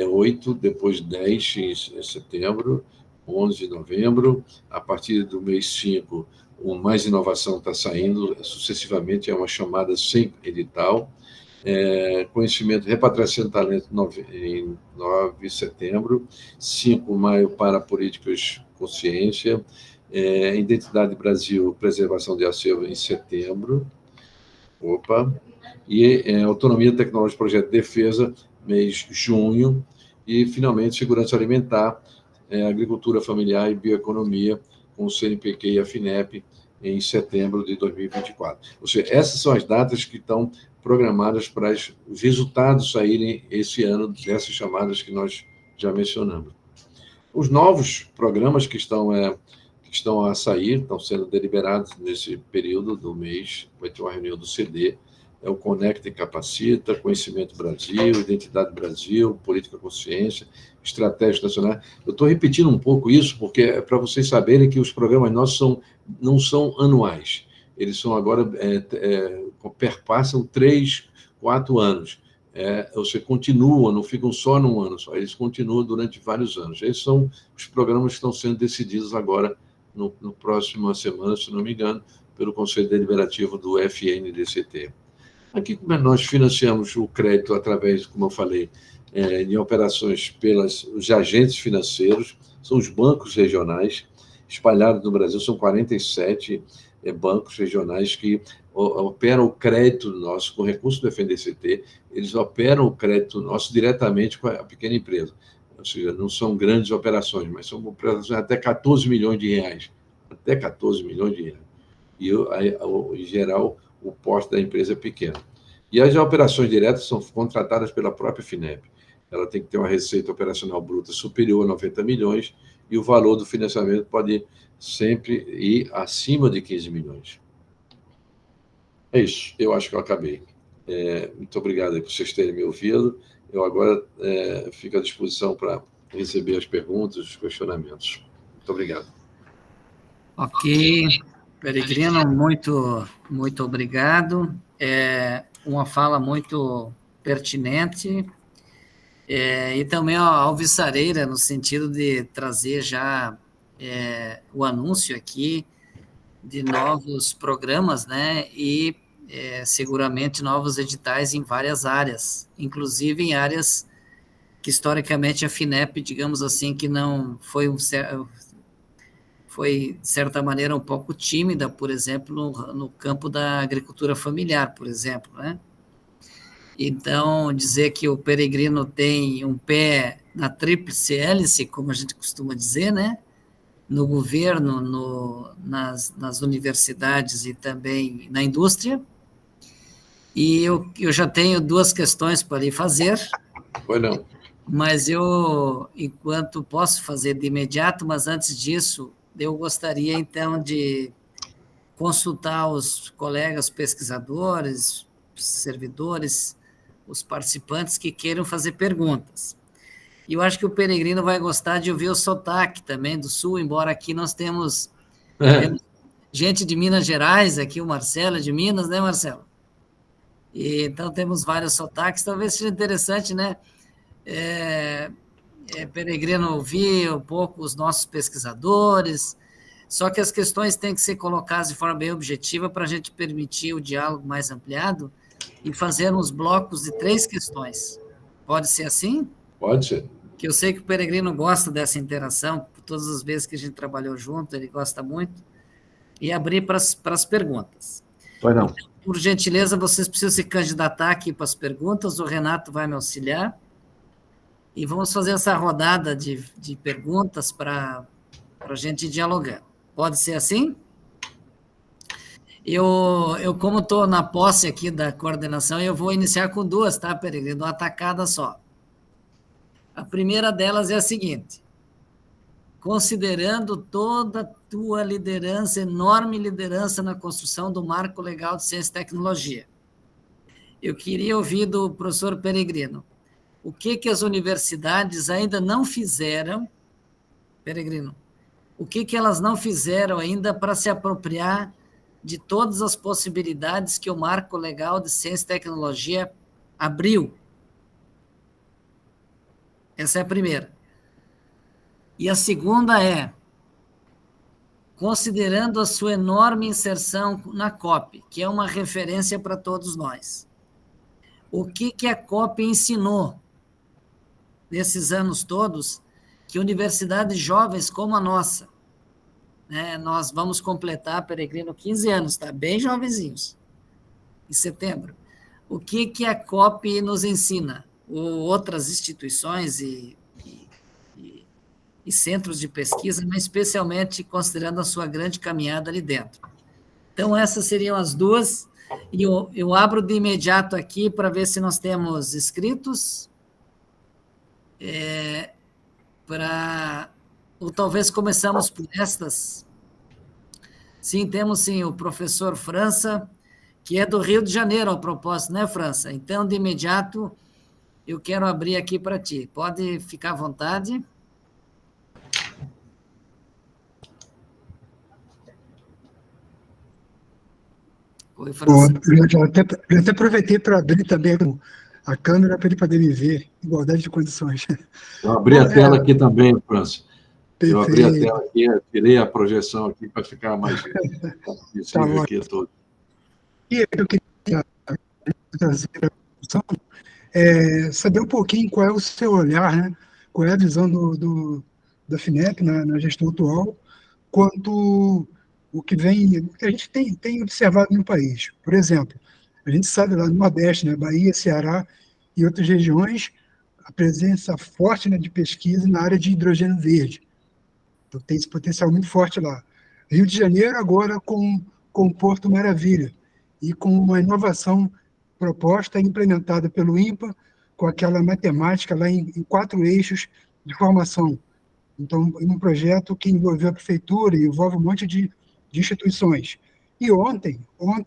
8, depois 10 em setembro, 11 de novembro, a partir do mês 5, o Mais Inovação está saindo sucessivamente, é uma chamada sem edital. Conhecimento, repatriação de talento em 9 de setembro, 5 de maio para políticas consciência, Identidade Brasil, preservação de acervo em setembro, e autonomia tecnológica, projeto de defesa, mês junho, e finalmente segurança alimentar, agricultura familiar e bioeconomia, com o CNPq e a FINEP, em setembro de 2024. Ou seja, essas são as datas que estão programadas para os resultados saírem esse ano dessas chamadas que nós já mencionamos. Os novos programas que estão a sair, estão sendo deliberados nesse período do mês, vai ter uma reunião do CD, o Conecta e Capacita, Conhecimento Brasil, Identidade Brasil, Política Consciência, Estratégia Nacional. Eu estou repetindo um pouco isso, porque é para vocês saberem que os programas nossos não são anuais. Eles são agora, perpassam 3, 4 anos. Ou seja, continuam, não ficam só num ano só, eles continuam durante vários anos. Esses são os programas que estão sendo decididos agora, no próxima semana, se não me engano, pelo Conselho Deliberativo do FNDCT. Aqui nós financiamos o crédito através, como eu falei, de operações pelos agentes financeiros, são os bancos regionais, espalhados no Brasil, são 47 bancos regionais que operam o crédito nosso com recurso do FNDCT, eles operam o crédito nosso diretamente com a pequena empresa. Ou seja, não são grandes operações, mas são operações até 14 milhões de reais. Até 14 milhões de reais. E, em geral, o porte da empresa é pequeno. E as operações diretas são contratadas pela própria FINEP. Ela tem que ter uma receita operacional bruta superior a 90 milhões e o valor do financiamento pode sempre ir acima de 15 milhões. É isso, eu acho que eu acabei. Muito obrigado por vocês terem me ouvido. Eu agora fico à disposição para receber as perguntas, os questionamentos. Muito obrigado. Ok, Peregrino, muito obrigado. Uma fala muito pertinente e também alvissareira, no sentido de trazer já o anúncio aqui de novos programas, né, e seguramente novos editais em várias áreas, inclusive em áreas que historicamente a FINEP, digamos assim, que não foi foi, de certa maneira, um pouco tímida, por exemplo, no campo da agricultura familiar, por exemplo, né? Então, dizer que o Peregrino tem um pé na tríplice hélice, como a gente costuma dizer, né? No governo, nas universidades e também na indústria. E eu já tenho 2 questões para lhe fazer. Pois não. Mas enquanto posso fazer de imediato, mas antes disso, eu gostaria, então, de consultar os colegas pesquisadores, servidores, os participantes que queiram fazer perguntas. E eu acho que o Peregrino vai gostar de ouvir o sotaque também do Sul, embora aqui nós temos gente de Minas Gerais, aqui o Marcelo é de Minas, né, Marcelo? E, então, temos vários sotaques. Talvez seja interessante, né, Peregrino, ouvir um pouco os nossos pesquisadores, só que as questões têm que ser colocadas de forma bem objetiva para a gente permitir o diálogo mais ampliado e fazer uns blocos de 3 questões. Pode ser assim? Pode ser. Que eu sei que o Peregrino gosta dessa interação, por todas as vezes que a gente trabalhou junto, ele gosta muito, e abrir para as perguntas. Pois não. Então, por gentileza, vocês precisam se candidatar aqui para as perguntas, o Renato vai me auxiliar, e vamos fazer essa rodada de perguntas para a gente dialogar. Pode ser assim? Eu como estou na posse aqui da coordenação, eu vou iniciar com 2, tá, Peregrino? Uma tacada só. A primeira delas é a seguinte: considerando toda a tua liderança, enorme liderança na construção do marco legal de ciência e tecnologia, eu queria ouvir do professor Peregrino, o que as universidades ainda não fizeram, Peregrino, o que elas não fizeram ainda para se apropriar de todas as possibilidades que o marco legal de ciência e tecnologia abriu. Essa é a primeira. E a segunda é, considerando a sua enorme inserção na COP, que é uma referência para todos nós, o que a COP ensinou nesses anos todos que universidades jovens como a nossa, né, nós vamos completar, Peregrino, 15 anos, tá? Bem jovenzinhos, em setembro. O que a COP nos ensina? Outras instituições e centros de pesquisa, mas especialmente considerando a sua grande caminhada ali dentro. Então, essas seriam as 2, e eu abro de imediato aqui para ver se nós temos inscritos, ou talvez começamos por estas. Sim, temos sim, o professor França, que é do Rio de Janeiro, a propósito, né, França? Então, de imediato, eu quero abrir aqui para ti. Pode ficar à vontade. Oi, França. Eu até aproveitei para abrir também a câmera para ele poder me ver, igualdade de condições. Eu abri a tela aqui também, França. Eu abri a Perfeito. tela aqui, tirei a projeção aqui para ficar mais visível aqui todo. E eu queria trazer para a discussão, saber um pouquinho qual é o seu olhar, né? Qual é a visão da FINEP na gestão atual, quanto o que a gente tem observado no país. Por exemplo, a gente sabe lá no Nordeste, né, Bahia, Ceará e outras regiões, a presença forte, né, de pesquisa na área de hidrogênio verde. Então, tem esse potencial muito forte lá. Rio de Janeiro, agora com o Porto Maravilha, e com uma inovação proposta e implementada pelo INPA, com aquela matemática lá em 4 eixos de formação. Então, um projeto que envolveu a prefeitura e envolve um monte de instituições. E ontem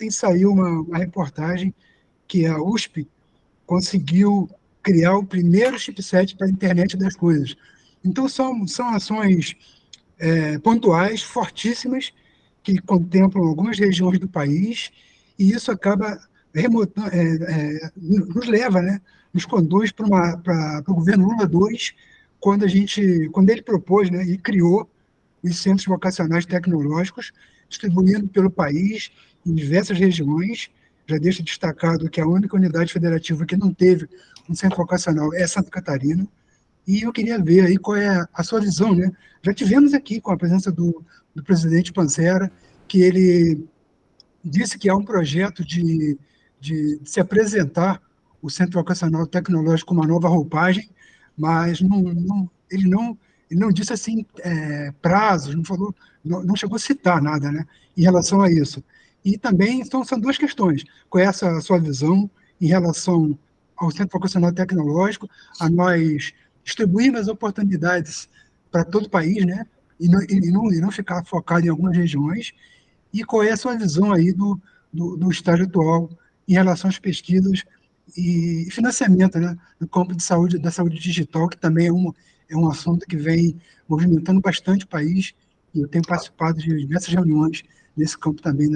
saiu uma reportagem que a USP conseguiu criar o primeiro chipset para a internet das coisas. Então, são ações pontuais, fortíssimas, que contemplam algumas regiões do país, e isso acaba nos leva, né, nos conduz para o governo Lula II, quando ele propôs, né, e criou os centros vocacionais tecnológicos, distribuindo pelo país, em diversas regiões. Já deixo destacado que a única unidade federativa que não teve um centro vocacional é Santa Catarina, e eu queria ver aí qual é a sua visão, né? Já tivemos aqui com a presença do presidente Pancera, que ele disse que há um projeto de se apresentar o Centro Vocacional Tecnológico com uma nova roupagem, mas ele não disse assim prazos, não chegou a citar nada, né, em relação a isso. E também são 2 questões. Qual é a sua visão em relação ao Centro Vocacional Tecnológico, a nós distribuirmos as oportunidades para todo o país, né, e não ficar focado em algumas regiões, e qual é a sua visão aí do estágio atual em relação às pesquisas e financiamento, né, no campo de saúde, da saúde digital, que também é um assunto que vem movimentando bastante o país, e eu tenho participado de diversas reuniões nesse campo também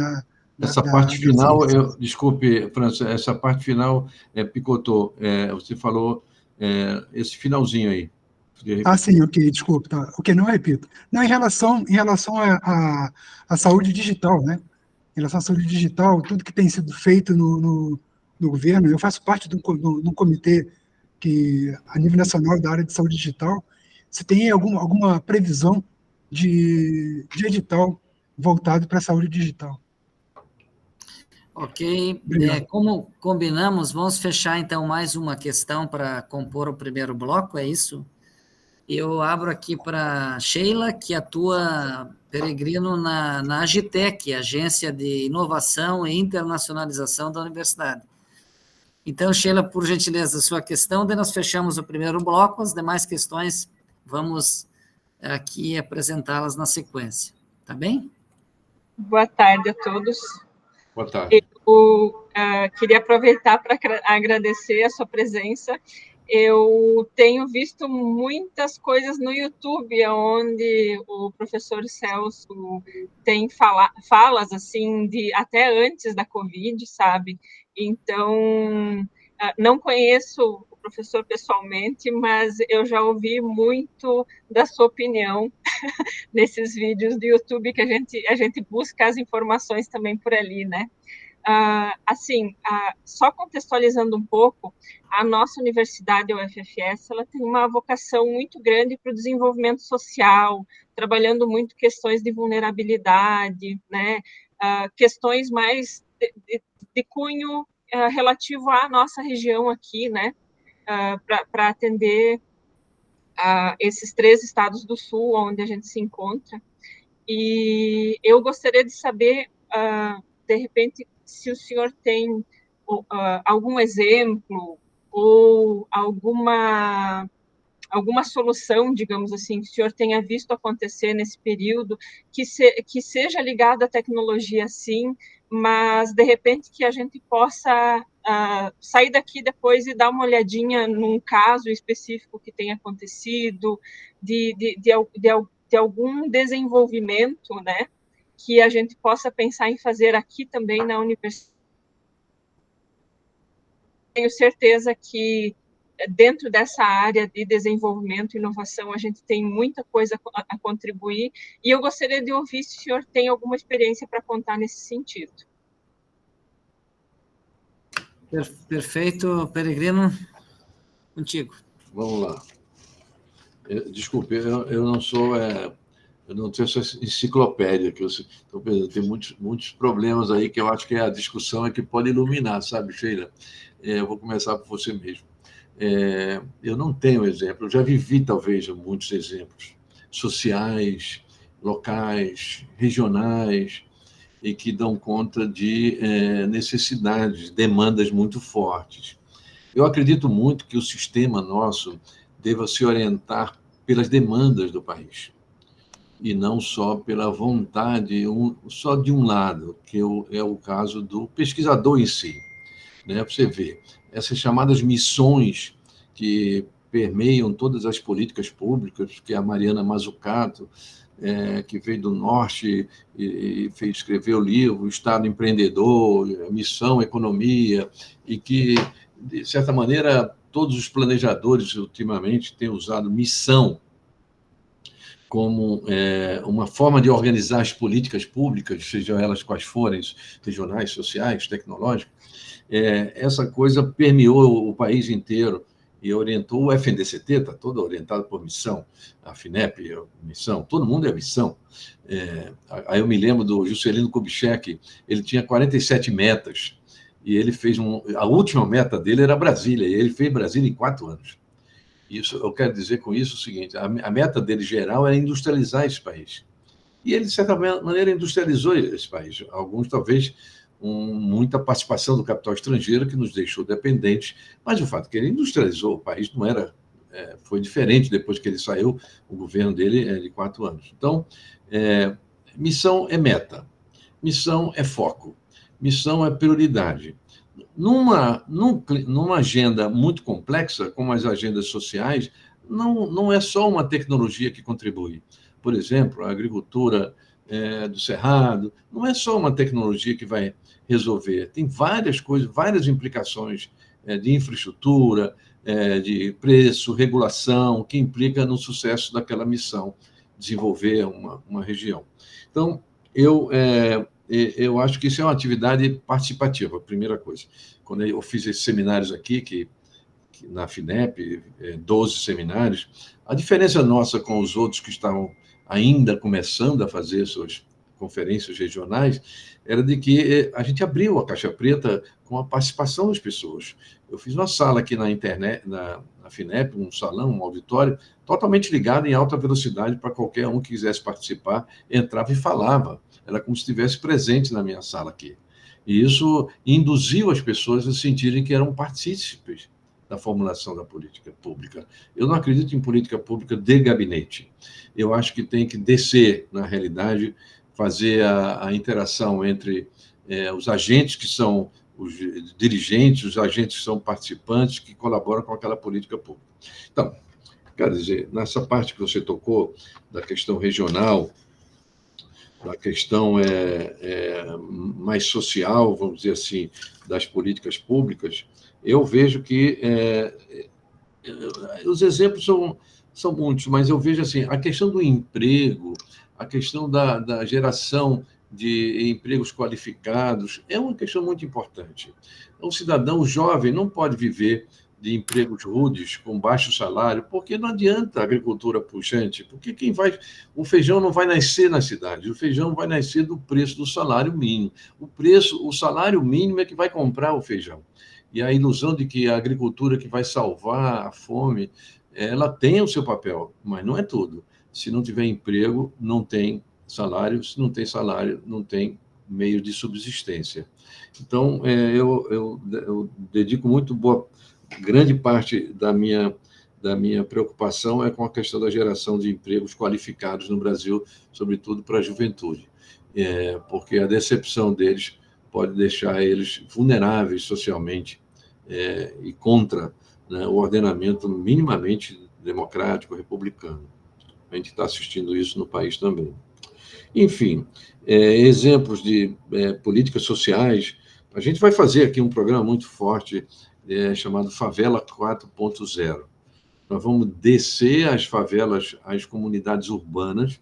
Essa parte final, desculpe, França, essa parte final picotou. Você falou esse finalzinho aí. Sim, ok, desculpa. Tá. Ok, não repito. Não, em relação à saúde digital, né? Em relação à saúde digital, tudo que tem sido feito no governo, eu faço parte de um comitê que, a nível nacional da área de saúde digital, se tem alguma previsão de edital voltado para a saúde digital. Ok, como combinamos, vamos fechar então mais uma questão para compor o primeiro bloco, é isso? Eu abro aqui para Sheila, que atua, Peregrino, na Agitec, Agência de Inovação e Internacionalização da Universidade. Então, Sheila, por gentileza, sua questão, daí nós fechamos o primeiro bloco, as demais questões vamos aqui apresentá-las na sequência, tá bem? Boa tarde a todos. Boa tarde. Eu queria aproveitar para agradecer a sua presença. Eu tenho visto muitas coisas no YouTube, onde o professor Celso tem falas assim até antes da Covid, sabe? Então, não conheço o professor pessoalmente, mas eu já ouvi muito da sua opinião nesses vídeos do YouTube que a gente busca as informações também por ali, né? Só contextualizando um pouco, a nossa universidade, a UFFS, ela tem uma vocação muito grande para o desenvolvimento social, trabalhando muito questões de vulnerabilidade, né? Questões mais de cunho relativo à nossa região aqui, né? Para atender esses 3 estados do Sul, onde a gente se encontra. E eu gostaria de saber, de repente, se o senhor tem algum exemplo ou alguma solução, digamos assim, que o senhor tenha visto acontecer nesse período, que seja ligado à tecnologia, sim, mas, de repente, que a gente possa sair daqui depois e dar uma olhadinha num caso específico que tenha acontecido, de algum desenvolvimento, né, que a gente possa pensar em fazer aqui também na universidade. Tenho certeza que dentro dessa área de desenvolvimento e inovação a gente tem muita coisa a contribuir, e eu gostaria de ouvir se o senhor tem alguma experiência para contar nesse sentido. Perfeito, Peregrino, contigo. Vamos lá. Desculpe, eu não sou... eu não tenho essa enciclopédia, que eu tenho muitos problemas aí que eu acho que a discussão é que pode iluminar, sabe, Sheila? Eu vou começar por você mesmo. Eu não tenho exemplo, eu já vivi, talvez, muitos exemplos sociais, locais, regionais, e que dão conta de necessidades, demandas muito fortes. Eu acredito muito que o sistema nosso deva se orientar pelas demandas do país, e não só pela vontade, só de um lado, que é o caso do pesquisador em si. Né? Você vê, essas chamadas missões que permeiam todas as políticas públicas, que a Mariana Mazzucato, que veio do Norte e escreveu o livro Estado Empreendedor, Missão Economia, e que, de certa maneira, todos os planejadores, ultimamente, têm usado missão como uma forma de organizar as políticas públicas, sejam elas quais forem, regionais, sociais, tecnológicas. Essa coisa permeou o país inteiro e orientou o FNDCT, está todo orientado por missão, a FINEP, missão, todo mundo é missão. Aí eu me lembro do Juscelino Kubitschek, ele tinha 47 metas, e ele fez a última meta dele era Brasília, e ele fez Brasília em 4 anos. Isso, eu quero dizer com isso o seguinte, a meta dele geral era industrializar esse país. E ele, de certa maneira, industrializou esse país. Alguns, talvez, muita participação do capital estrangeiro, que nos deixou dependentes, mas o fato que ele industrializou o país não era... foi diferente depois que ele saiu, o governo dele é de 4 anos. Então, missão é meta, missão é foco, missão é prioridade. Numa agenda muito complexa, como as agendas sociais, não é só uma tecnologia que contribui. Por exemplo, a agricultura do Cerrado. Não é só uma tecnologia que vai resolver, tem várias coisas, várias implicações de infraestrutura, de preço, regulação, que implica no sucesso daquela missão, desenvolver uma região. Então, eu acho que isso é uma atividade participativa, a primeira coisa. Quando eu fiz esses seminários aqui, que na FINEP, 12 seminários, a diferença nossa com os outros que estavam ainda começando a fazer suas conferências regionais era de que a gente abriu a Caixa Preta com a participação das pessoas. Eu fiz uma sala aqui na internet, na FINEP, um salão, um auditório, totalmente ligado em alta velocidade para qualquer um que quisesse participar, entrava e falava. Era como se estivesse presente na minha sala aqui. E isso induziu as pessoas a sentirem que eram partícipes da formulação da política pública. Eu não acredito em política pública de gabinete. Eu acho que tem que descer, na realidade, fazer a interação entre os agentes que são os dirigentes, os agentes que são participantes, que colaboram com aquela política pública. Então, quero dizer, nessa parte que você tocou, da questão regional, da questão mais social, vamos dizer assim, das políticas públicas, eu vejo que os exemplos são muitos, mas eu vejo assim, a questão do emprego, a questão da geração de empregos qualificados é uma questão muito importante. O cidadão jovem não pode viver de empregos rudes, com baixo salário, porque não adianta a agricultura puxante, porque o feijão não vai nascer na cidade, o feijão vai nascer do preço do salário mínimo. O salário mínimo é que vai comprar o feijão. E a ilusão de que a agricultura que vai salvar a fome, ela tem o seu papel, mas não é tudo. Se não tiver emprego, não tem salário, se não tem salário, não tem meio de subsistência. Então, eu dedico grande parte da minha preocupação é com a questão da geração de empregos qualificados no Brasil, sobretudo para a juventude, porque a decepção deles pode deixar eles vulneráveis socialmente e contra, né, o ordenamento minimamente democrático, republicano. A gente está assistindo isso no país também. Enfim, exemplos de políticas sociais. A gente vai fazer aqui um programa muito forte chamado Favela 4.0. Nós vamos descer as favelas, as comunidades urbanas.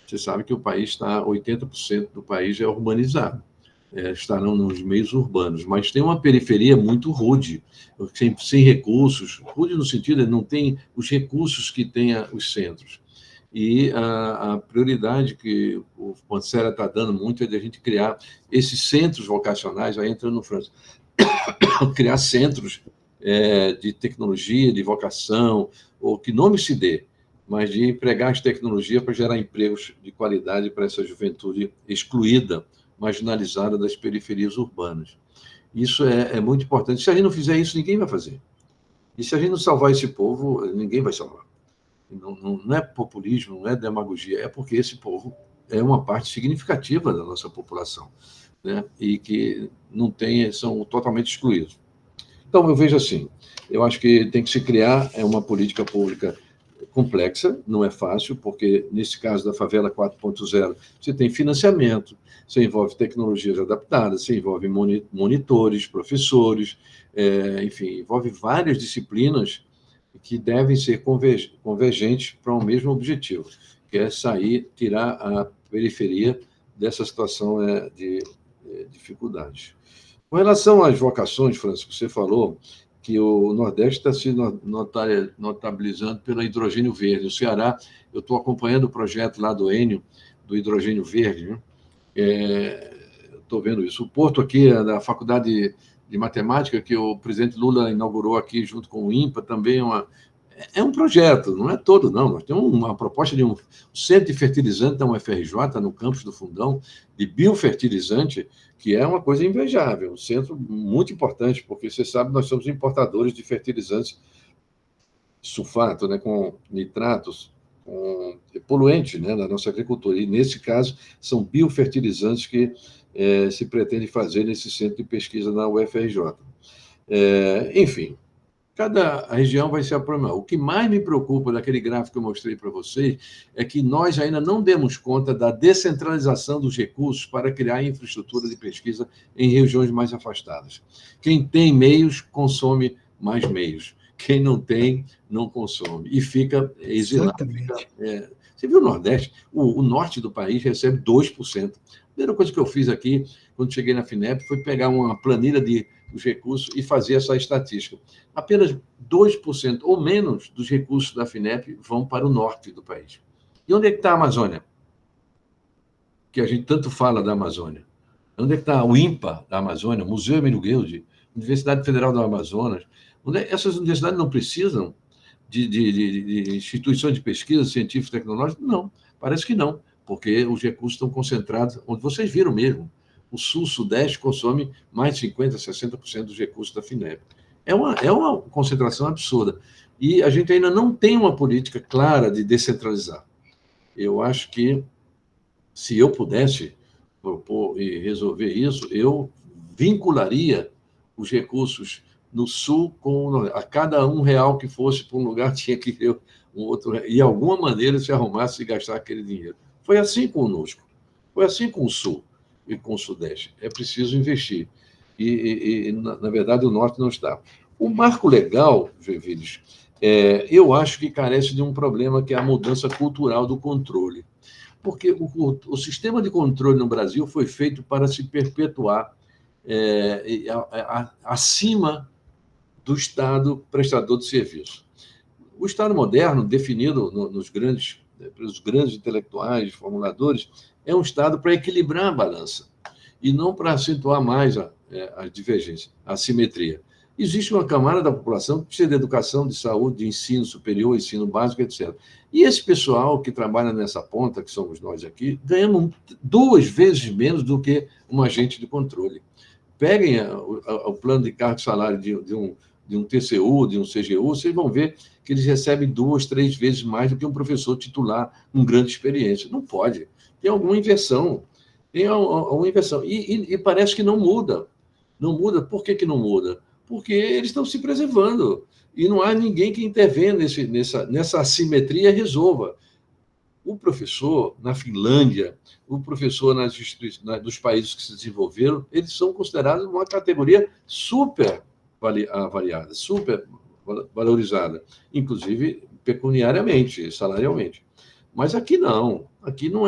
Você sabe que o país 80% do país é urbanizado. Estarão nos meios urbanos, mas tem uma periferia muito rude, sem recursos, rude no sentido de não tem os recursos que tem os centros. E a prioridade que o Pancera está dando muito é de a gente criar esses centros vocacionais, aí entrando no França, criar centros de tecnologia, de vocação, ou que nome se dê, mas de empregar as tecnologias para gerar empregos de qualidade para essa juventude excluída, marginalizada das periferias urbanas. Isso é muito importante. Se a gente não fizer isso, ninguém vai fazer. E se a gente não salvar esse povo, ninguém vai salvar. Não é populismo, não é demagogia, é porque esse povo é uma parte significativa da nossa população, né? E que são totalmente excluídos. Então, eu vejo assim, eu acho que tem que se criar uma política pública complexa, não é fácil, porque, nesse caso da Favela 4.0, você tem financiamento, você envolve tecnologias adaptadas, você envolve monitores, professores, enfim, envolve várias disciplinas que devem ser convergentes para um mesmo objetivo, que é tirar a periferia dessa situação de dificuldades. Com relação às vocações, Francisco, você falou que o Nordeste está se notabilizando pelo hidrogênio verde. O Ceará, eu estou acompanhando o projeto lá do Enio, do hidrogênio verde, né? Estou vendo isso. O Porto aqui, da Faculdade de Matemática, que o presidente Lula inaugurou aqui junto com o INPA, também é um projeto, não é todo, não. Nós temos uma proposta de um centro de fertilizante da UFRJ, no campus do Fundão, de biofertilizante, que é uma coisa invejável, um centro muito importante, porque você sabe, nós somos importadores de fertilizantes sulfato, né, com nitratos, com poluente, né, na nossa agricultura. E, nesse caso, são biofertilizantes que se pretende fazer nesse centro de pesquisa na UFRJ. Enfim, Cada região vai se aprimorar. O que mais me preocupa daquele gráfico que eu mostrei para vocês é que nós ainda não demos conta da descentralização dos recursos para criar infraestrutura de pesquisa em regiões mais afastadas. Quem tem meios, consome mais meios. Quem não tem, não consome. E fica exilado. Você viu o Nordeste? O norte do país recebe 2%. A primeira coisa que eu fiz aqui, quando cheguei na FINEP, foi pegar uma planilha dos recursos e fazer essa estatística. Apenas 2% ou menos dos recursos da FINEP vão para o norte do país. E onde é que está a Amazônia? Que a gente tanto fala da Amazônia. Onde é que está o INPA da Amazônia, o Museu Emílio Guilde, Universidade Federal do Amazonas? Essas universidades não precisam de instituições de pesquisa científica e tecnológica? Não, parece que não, porque os recursos estão concentrados, onde vocês viram mesmo, o Sul-Sudeste consome mais de 50%, 60% dos recursos da FINEP. É uma concentração absurda. E a gente ainda não tem uma política clara de descentralizar. Eu acho que, se eu pudesse propor e resolver isso, eu vincularia os recursos no Sul a cada R$1 que fosse para um lugar, tinha que ter um outro, e de alguma maneira se arrumasse e gastar aquele dinheiro. Foi assim conosco, foi assim com o Sul e com o Sudeste. É preciso investir. E na verdade, o Norte não está. O marco legal, Gervides, eu acho que carece de um problema, que é a mudança cultural do controle. Porque o sistema de controle no Brasil foi feito para se perpetuar acima do Estado prestador de serviço. O Estado moderno, definido pelos grandes intelectuais, formuladores, é um Estado para equilibrar a balança e não para acentuar mais a divergência, a assimetria. Existe uma camada da população que precisa de educação, de saúde, de ensino superior, ensino básico, etc. E esse pessoal que trabalha nessa ponta, que somos nós aqui, ganhamos 2 vezes menos do que um agente de controle. Peguem o plano de cargo e salário de um TCU, de um CGU, vocês vão ver que eles recebem 2, 3 vezes mais do que um professor titular com grande experiência. Não pode. Tem alguma inversão. E parece que não muda. Não muda. Por que não muda? Porque eles estão se preservando. E não há ninguém que intervenha nessa assimetria e resolva. O professor, na Finlândia, o professor dos países que se desenvolveram, eles são considerados uma categoria super avaliada, super valorizada, inclusive pecuniariamente, salarialmente. Mas aqui não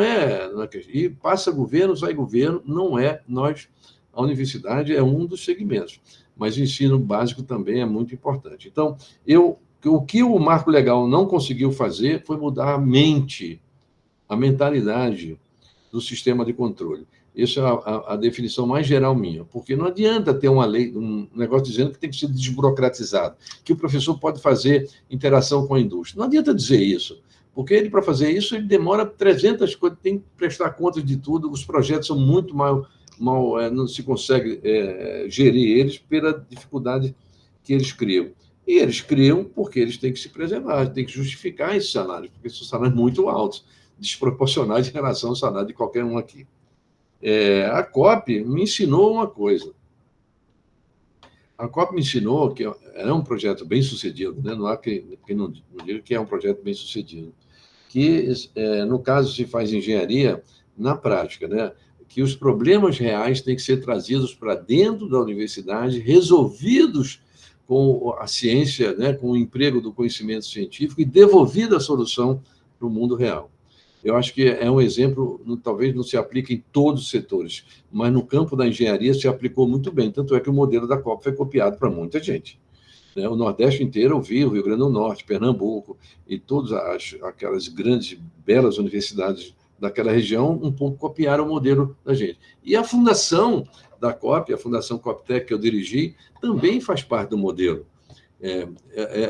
é. E passa governo, sai governo, não é nós. A universidade é um dos segmentos, mas o ensino básico também é muito importante. Então, o que o marco legal não conseguiu fazer foi mudar a mentalidade do sistema de controle. Essa é a definição mais geral minha, porque não adianta ter uma lei, um negócio dizendo que tem que ser desburocratizado, que o professor pode fazer interação com a indústria. Não adianta dizer isso, porque ele, para fazer isso, ele demora 300 coisas, tem que prestar contas de tudo, os projetos são muito mal não se consegue gerir eles pela dificuldade que eles criam. E eles criam porque eles têm que se preservar, têm que justificar esses salários, porque são salários muito altos, desproporcionais em relação ao salário de qualquer um aqui. A COP me ensinou uma coisa. A COP me ensinou que é um projeto bem sucedido, né? Não há quem não diga que é um projeto bem sucedido, que, no caso, se faz engenharia na prática, né? Que os problemas reais têm que ser trazidos para dentro da universidade, resolvidos com a ciência, né? Com o emprego do conhecimento científico e devolvida a solução para o mundo real. Eu acho que é um exemplo, talvez não se aplique em todos os setores, mas no campo da engenharia se aplicou muito bem, tanto é que o modelo da COP foi copiado para muita gente. O Nordeste inteiro ouviu, o Rio Grande do Norte, Pernambuco, e todas aquelas grandes, belas universidades daquela região um pouco copiaram o modelo da gente. E a fundação da COP, a Fundação COPTEC, que eu dirigi, também faz parte do modelo.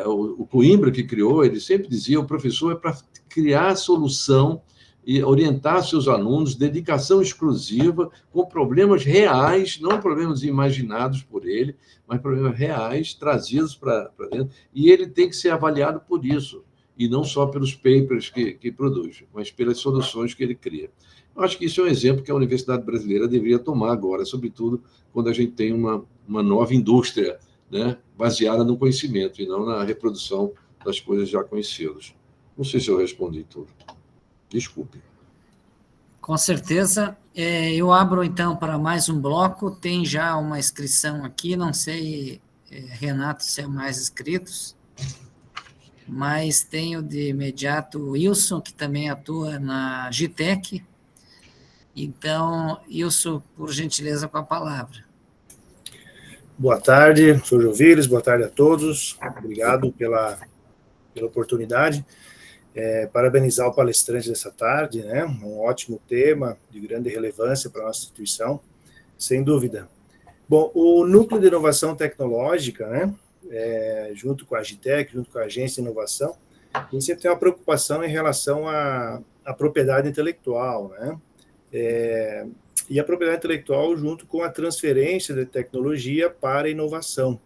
O Coimbra, que criou, ele sempre dizia, o professor é para criar a solução e orientar seus alunos, dedicação exclusiva, com problemas reais, não problemas imaginados por ele, mas problemas reais, trazidos para dentro, e ele tem que ser avaliado por isso, e não só pelos papers que produz, mas pelas soluções que ele cria. Eu acho que isso é um exemplo que a Universidade Brasileira deveria tomar agora, sobretudo quando a gente tem uma nova indústria né, baseada no conhecimento e não na reprodução das coisas já conhecidas. Não sei se eu respondi tudo. Desculpe. Com certeza. Eu abro, então, para mais um bloco. Tem já uma inscrição aqui, não sei, Renato, se é mais inscritos, mas tenho de imediato o Wilson, que também atua na GTEC. Então, Wilson, por gentileza, com a palavra. Boa tarde, sou Jovires, boa tarde a todos. Obrigado pela oportunidade. Parabenizar o palestrante dessa tarde, né? Um ótimo tema, de grande relevância para a nossa instituição, sem dúvida. Bom, o Núcleo de Inovação Tecnológica, né? Junto com a Agitec, junto com a Agência de Inovação, a gente sempre tem uma preocupação em relação à propriedade intelectual, né? E a propriedade intelectual junto com a transferência de tecnologia para a inovação.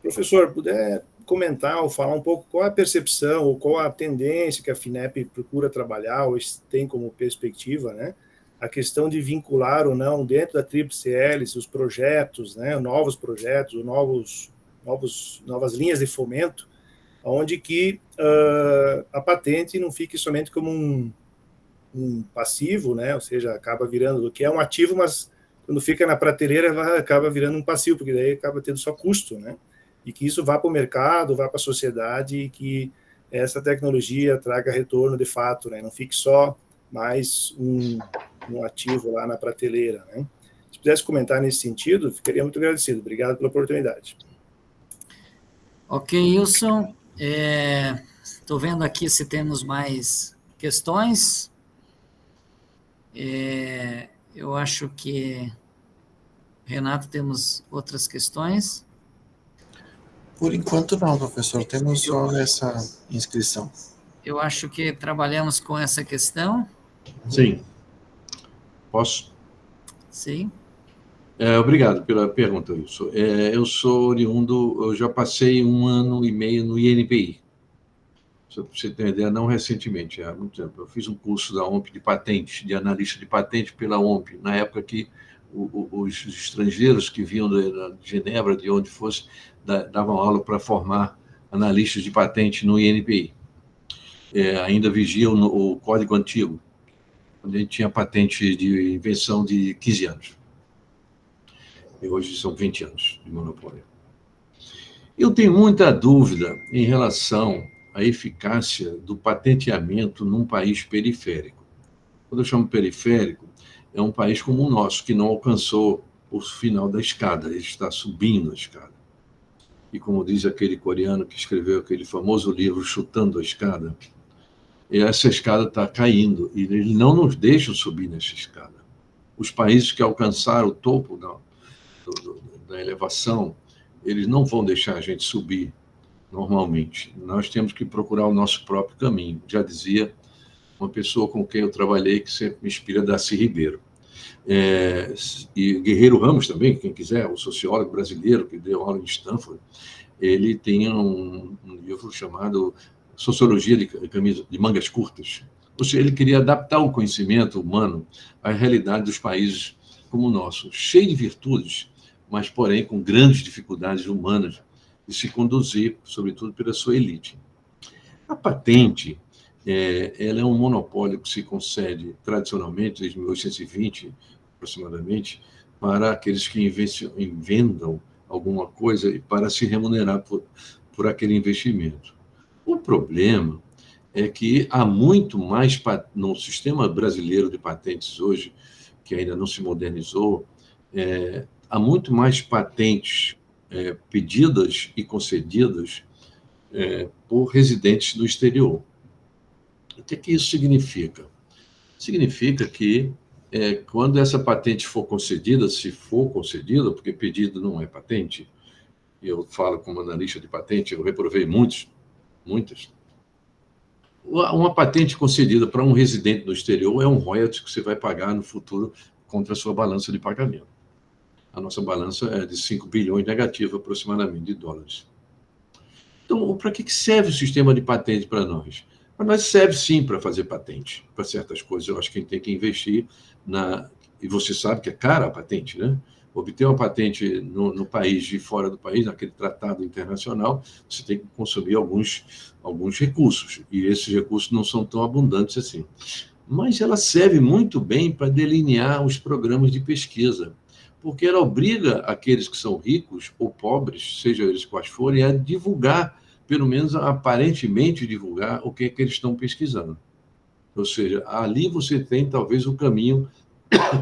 Professor, puder comentar ou falar um pouco qual é a percepção ou qual a tendência que a FINEP procura trabalhar ou tem como perspectiva, né? A questão de vincular ou não dentro da Tríplice Hélice os projetos, né? Novos projetos, novas linhas de fomento, onde que a patente não fique somente como um passivo, né? Ou seja, acaba virando o que é um ativo, mas quando fica na prateleira ela acaba virando um passivo, porque daí acaba tendo só custo, né? E que isso vá para o mercado, vá para a sociedade e que essa tecnologia traga retorno de fato, né? Não fique só mais um ativo lá na prateleira, né? Se pudesse comentar nesse sentido, ficaria muito agradecido. Obrigado pela oportunidade. Ok, Wilson. Estou vendo aqui se temos mais questões. Eu acho que, Renato, temos outras questões. Por enquanto não, professor, temos só essa inscrição. Eu acho que trabalhamos com essa questão. Sim. Posso? Sim. Obrigado pela pergunta, Wilson. Eu sou oriundo, eu já passei 1 ano e meio no INPI. Para você ter uma ideia, não recentemente, há muito tempo. Eu fiz um curso da OMP de patente, de analista de patente pela OMP, na época que os estrangeiros que vinham de Genebra, de onde fosse, davam aula para formar analistas de patente no INPI. Ainda vigiam o código antigo, quando a gente tinha patente de invenção de 15 anos. E hoje são 20 anos de monopólio. Eu tenho muita dúvida em relação à eficácia do patenteamento num país periférico. Quando eu chamo periférico, é um país como o nosso, que não alcançou o final da escada, ele está subindo a escada. E como diz aquele coreano que escreveu aquele famoso livro Chutando a Escada, essa escada está caindo, e eles não nos deixam subir nessa escada. Os países que alcançaram o topo da elevação, eles não vão deixar a gente subir normalmente. Nós temos que procurar o nosso próprio caminho. Já dizia uma pessoa com quem eu trabalhei, que sempre me inspira, Darcy Ribeiro. E Guerreiro Ramos também, quem quiser, o sociólogo brasileiro que deu aula em Stanford, ele tem um livro chamado Sociologia de Mangas Curtas. Ou seja, ele queria adaptar o conhecimento humano à realidade dos países como o nosso, cheio de virtudes, mas, porém, com grandes dificuldades humanas de se conduzir, sobretudo pela sua elite. A patente, ela é um monopólio que se concede tradicionalmente, desde 1820, aproximadamente, para aqueles que inventam alguma coisa e para se remunerar por aquele investimento. O problema é que há muito mais, no sistema brasileiro de patentes hoje, que ainda não se modernizou, há muito mais patentes pedidas e concedidas por residentes do exterior. O que isso significa? Significa que quando essa patente for concedida, se for concedida, porque pedido não é patente, eu falo como analista de patente, eu reprovei muitas. Uma patente concedida para um residente no exterior é um royalty que você vai pagar no futuro contra a sua balança de pagamento. A nossa balança é de 5 bilhões negativa, aproximadamente, de dólares. Então, para que serve o sistema de patente para nós? Para nós serve, sim, para fazer patente. Para certas coisas, eu acho que a gente tem que investir e você sabe que é cara a patente, né? obter uma patente no país de fora do país, naquele tratado internacional, você tem que consumir alguns recursos, e esses recursos não são tão abundantes assim. Mas ela serve muito bem para delinear os programas de pesquisa, porque ela obriga aqueles que são ricos ou pobres, seja eles quais forem, a divulgar, pelo menos aparentemente divulgar, o que é que eles estão pesquisando. Ou seja, ali você tem talvez o caminho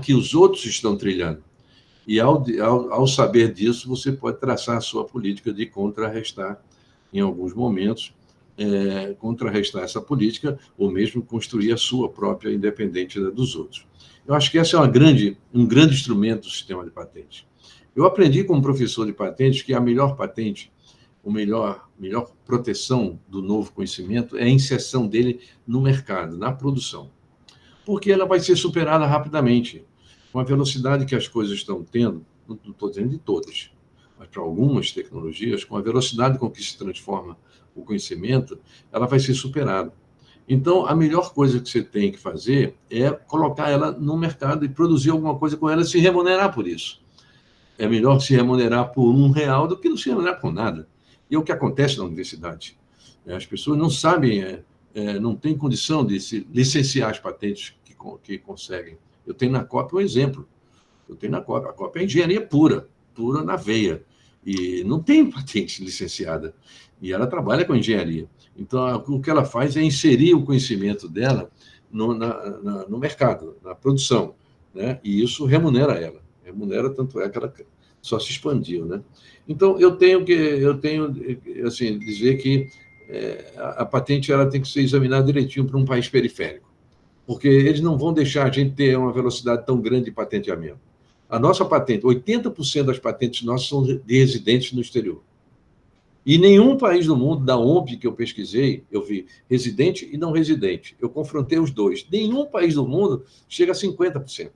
que os outros estão trilhando. E ao saber disso, você pode traçar a sua política de contrarrestar, em alguns momentos, contrarrestar essa política, ou mesmo construir a sua própria, independente da dos outros. Eu acho que esse é um grande instrumento do sistema de patentes. Eu aprendi como professor de patentes que a melhor patente, a melhor proteção do novo conhecimento é a inserção dele no mercado, na produção. Porque ela vai ser superada rapidamente. Com a velocidade que as coisas estão tendo, não estou dizendo de todas, mas para algumas tecnologias, com a velocidade com que se transforma o conhecimento, ela vai ser superada. Então, a melhor coisa que você tem que fazer é colocar ela no mercado e produzir alguma coisa com ela e se remunerar por isso. É melhor se remunerar por R$1 do que não se remunerar por nada. E é o que acontece na universidade. As pessoas não sabem, não têm condição de se licenciar as patentes que conseguem. Eu tenho na COP um exemplo. A COP é engenharia pura na veia. E não tem patente licenciada. E ela trabalha com engenharia. Então, o que ela faz é inserir o conhecimento dela no mercado, na produção, né? E isso remunera ela. Remunera, tanto é que ela só se expandiu, né? Então, eu tenho assim, dizer que a patente ela tem que ser examinada direitinho para um país periférico, porque eles não vão deixar a gente ter uma velocidade tão grande de patenteamento. A nossa patente, 80% das patentes nossas são de residentes no exterior. E nenhum país do mundo, da OMP que eu pesquisei, eu vi residente e não residente. Eu confrontei os dois. Nenhum país do mundo chega a 50%.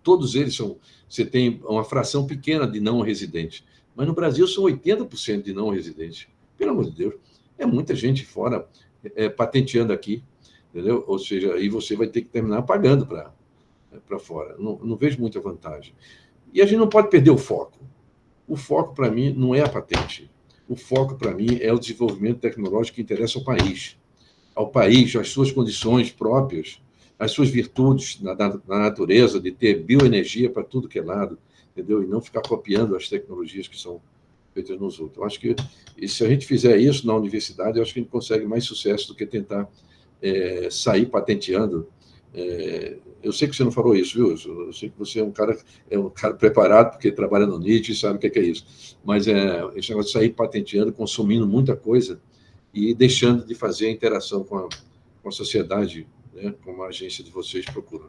Todos eles são... Você tem uma fração pequena de não residentes. Mas no Brasil são 80% de não residentes. Pelo amor de Deus. É muita gente fora patenteando aqui. Entendeu? Ou seja, aí você vai ter que terminar pagando para fora. Não vejo muita vantagem. E a gente não pode perder o foco. O foco, para mim, não é a patente. O foco, para mim, é o desenvolvimento tecnológico que interessa ao país, às suas condições próprias, às suas virtudes na natureza, de ter bioenergia para tudo que é lado, entendeu? E não ficar copiando as tecnologias que são feitas nos outros. Eu acho que, se a gente fizer isso na universidade, eu acho que a gente consegue mais sucesso do que tentar sair patenteando. Eu sei que você não falou isso, viu? Eu sei que você é um cara preparado, porque trabalha no NIT e sabe o que é isso. Mas esse negócio de sair patenteando, consumindo muita coisa e deixando de fazer a interação com a sociedade, né? Como a agência de vocês procura,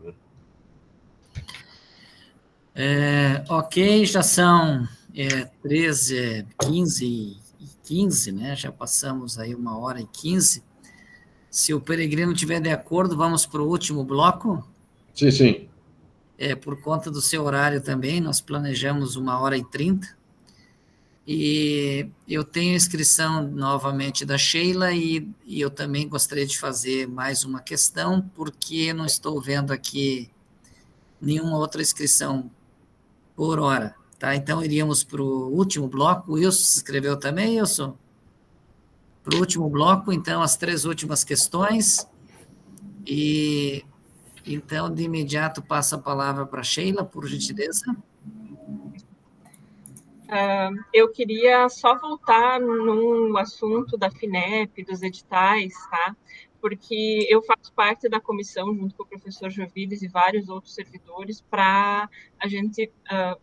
né? Ok, já são 13h15, né? Já passamos aí 1h15. Se o Peregrino estiver de acordo, vamos para o último bloco? Sim, sim. Por conta do seu horário também, nós planejamos 1h30. E eu tenho a inscrição novamente da Sheila e eu também gostaria de fazer mais uma questão, porque não estou vendo aqui nenhuma outra inscrição por hora, tá? Então, iríamos para o último bloco. O Wilson se inscreveu também, Wilson? Para o último bloco, então, as 3 últimas questões. E, então, de imediato, passo a palavra para a Sheila, por gentileza. Eu queria só voltar no assunto da FINEP, dos editais, tá? Porque eu faço parte da comissão, junto com o professor Jovides e vários outros servidores, para a gente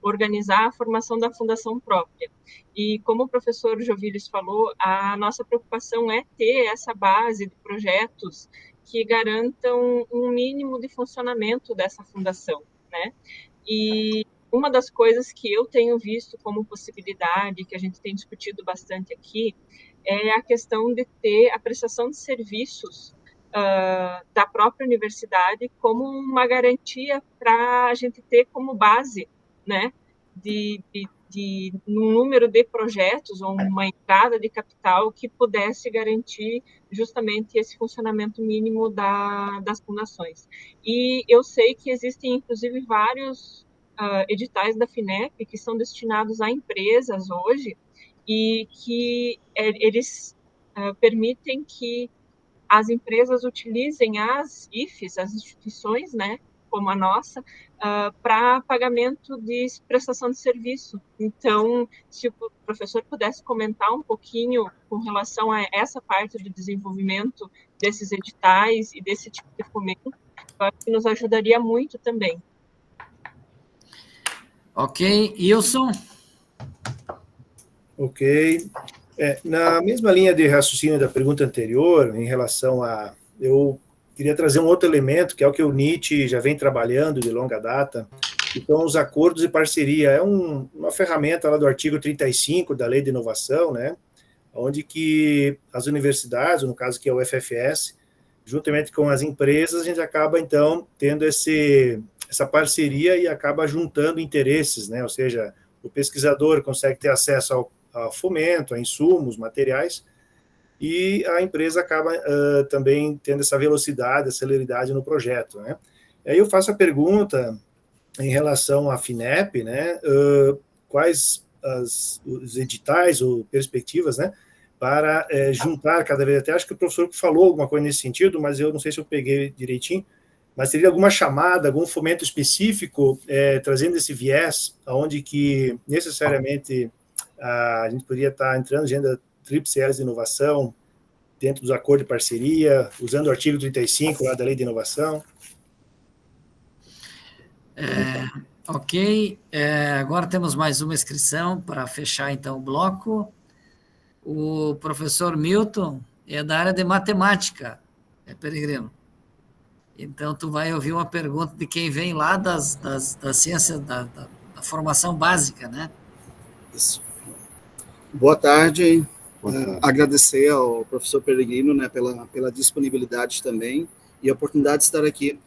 organizar a formação da fundação própria. E como o professor Jovides falou, a nossa preocupação é ter essa base de projetos que garantam um mínimo de funcionamento dessa fundação, né? E uma das coisas que eu tenho visto como possibilidade, que a gente tem discutido bastante aqui, é a questão de ter a prestação de serviços da própria universidade como uma garantia para a gente ter como base, né, de um número de projetos ou uma entrada de capital que pudesse garantir justamente esse funcionamento mínimo das fundações. E eu sei que existem, inclusive, vários editais da FINEP que são destinados a empresas hoje e que eles permitem que as empresas utilizem as IFES, as instituições, né, como a nossa, para pagamento de prestação de serviço. Então, se o professor pudesse comentar um pouquinho com relação a essa parte do desenvolvimento desses editais e desse tipo de fomento, eu acho que nos ajudaria muito também. Ok, Wilson? Ok. Na mesma linha de raciocínio da pergunta anterior, em relação a... Eu queria trazer um outro elemento, que é o que o NIT já vem trabalhando de longa data, que são os acordos de parceria. É uma ferramenta lá do artigo 35 da Lei de Inovação, né, onde que as universidades, no caso que é o FFS, juntamente com as empresas, a gente acaba, então, tendo essa parceria e acaba juntando interesses, né, ou seja, o pesquisador consegue ter acesso ao fomento, a insumos, materiais, e a empresa acaba também tendo essa velocidade, essa celeridade no projeto, né. E aí eu faço a pergunta em relação à FINEP, né, quais os editais ou perspectivas, né, para juntar cada vez, até acho que o professor falou alguma coisa nesse sentido, mas eu não sei se eu peguei direitinho, mas teria alguma chamada, algum fomento específico, trazendo esse viés, onde que necessariamente a gente poderia estar entrando em agenda tríplice de inovação, dentro dos acordos de parceria, usando o artigo 35 lá da Lei de Inovação. Ok, agora temos mais uma inscrição para fechar, então, o bloco. O professor Milton é da área de matemática, Peregrino. Então, tu vai ouvir uma pergunta de quem vem lá das ciências, da formação básica, né? Isso. Boa tarde. Agradecer ao professor Peregrino, né, pela disponibilidade também e a oportunidade de estar aqui.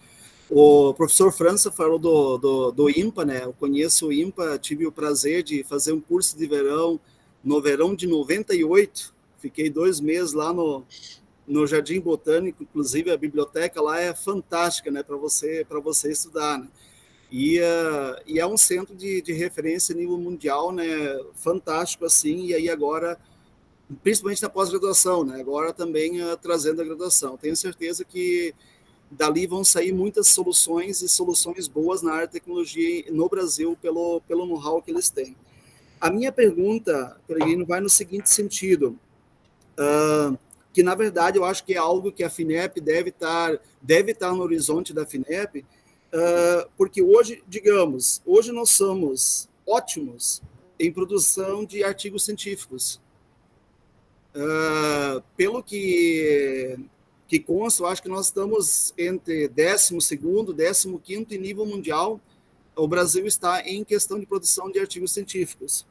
O professor França falou do IMPA, né? Eu conheço o IMPA, tive o prazer de fazer um curso de verão no verão de 98. Fiquei 2 meses lá no Jardim Botânico, inclusive a biblioteca lá é fantástica, né, para você estudar, né? E é um centro de referência a nível mundial, né, fantástico assim, e aí agora, principalmente na pós-graduação, né, agora também trazendo a graduação. Tenho certeza que dali vão sair muitas soluções e soluções boas na área de tecnologia no Brasil pelo know-how que eles têm. A minha pergunta, Peregrino, vai no seguinte sentido, que na verdade eu acho que é algo que a FINEP deve estar no horizonte da FINEP, porque hoje, digamos, hoje nós somos ótimos em produção de artigos científicos. Pelo que consta, eu acho que nós estamos entre 12º, 15º em nível mundial. O Brasil está em questão de produção de artigos científicos.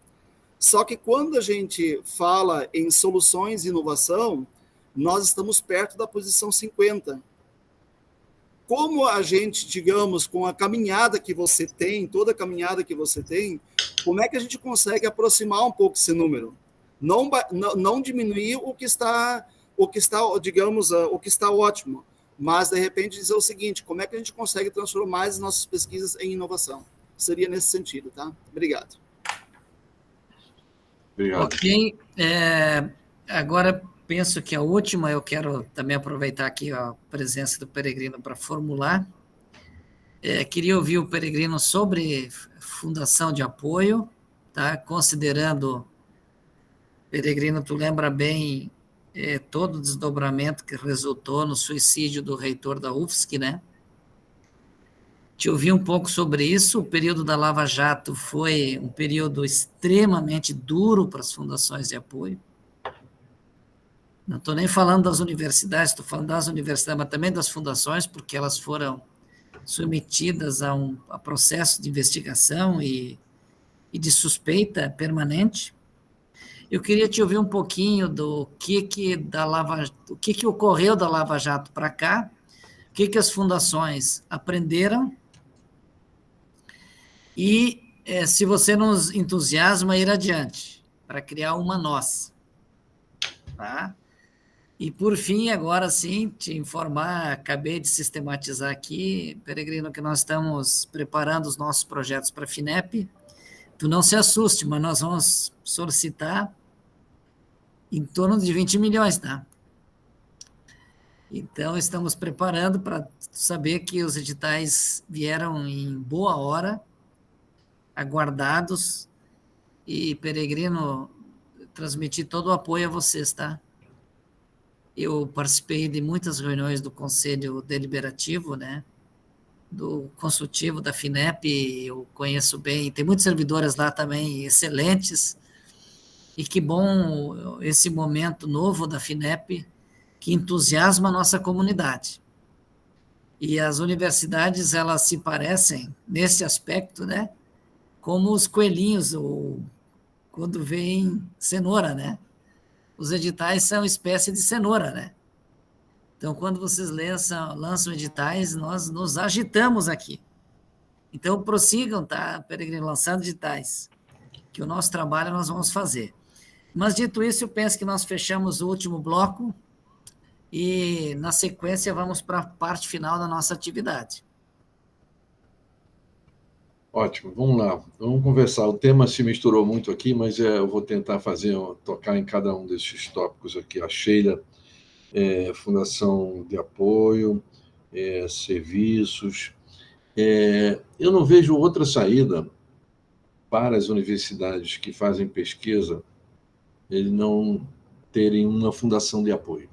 Só que quando a gente fala em soluções e inovação, nós estamos perto da posição 50. Como a gente, digamos, com a caminhada que você tem, toda a caminhada que você tem, como é que a gente consegue aproximar um pouco esse número? Não diminuir o que está, digamos, o que está ótimo, mas, de repente, dizer o seguinte, como é que a gente consegue transformar as nossas pesquisas em inovação? Seria nesse sentido, tá? Obrigado. Obrigado. Ok, agora penso que a última, eu quero também aproveitar aqui a presença do Peregrino para formular. Queria ouvir o Peregrino sobre fundação de apoio, tá? Considerando, Peregrino, tu lembra bem todo o desdobramento que resultou no suicídio do reitor da UFSC, né? Te ouvi um pouco sobre isso. O período da Lava Jato foi um período extremamente duro para as fundações de apoio. Não estou nem falando das universidades, estou falando das universidades, mas também das fundações, porque elas foram submetidas a processo de investigação e de suspeita permanente. Eu queria te ouvir um pouquinho do que ocorreu da Lava Jato para cá, o que as fundações aprenderam e se você nos entusiasma a ir adiante para criar uma nossa, tá? E, por fim, agora sim, te informar, acabei de sistematizar aqui, Peregrino, que nós estamos preparando os nossos projetos para a FINEP. Tu não se assuste, mas nós vamos solicitar em torno de 20 milhões, tá? Então, estamos preparando para saber que os editais vieram em boa hora, aguardados, e, Peregrino, transmitir todo o apoio a vocês, tá? Eu participei de muitas reuniões do Conselho Deliberativo, né? Do consultivo da FINEP, eu conheço bem, tem muitas servidoras lá também excelentes, e que bom esse momento novo da FINEP, que entusiasma a nossa comunidade. E as universidades, elas se parecem, nesse aspecto, né? Como os coelhinhos, ou quando vem cenoura, né? Os editais são espécie de cenoura, né? Então, quando vocês lançam editais, nós nos agitamos aqui. Então, prossigam, tá, Peregrino, lançando editais, que o nosso trabalho nós vamos fazer. Mas, dito isso, eu penso que nós fechamos o último bloco e, na sequência, vamos para a parte final da nossa atividade. Ótimo, vamos lá, vamos conversar. O tema se misturou muito aqui, mas eu vou tentar tocar em cada um desses tópicos aqui. A Sheila, Fundação de Apoio, serviços. Eu não vejo outra saída para as universidades que fazem pesquisa, eles não terem uma fundação de apoio.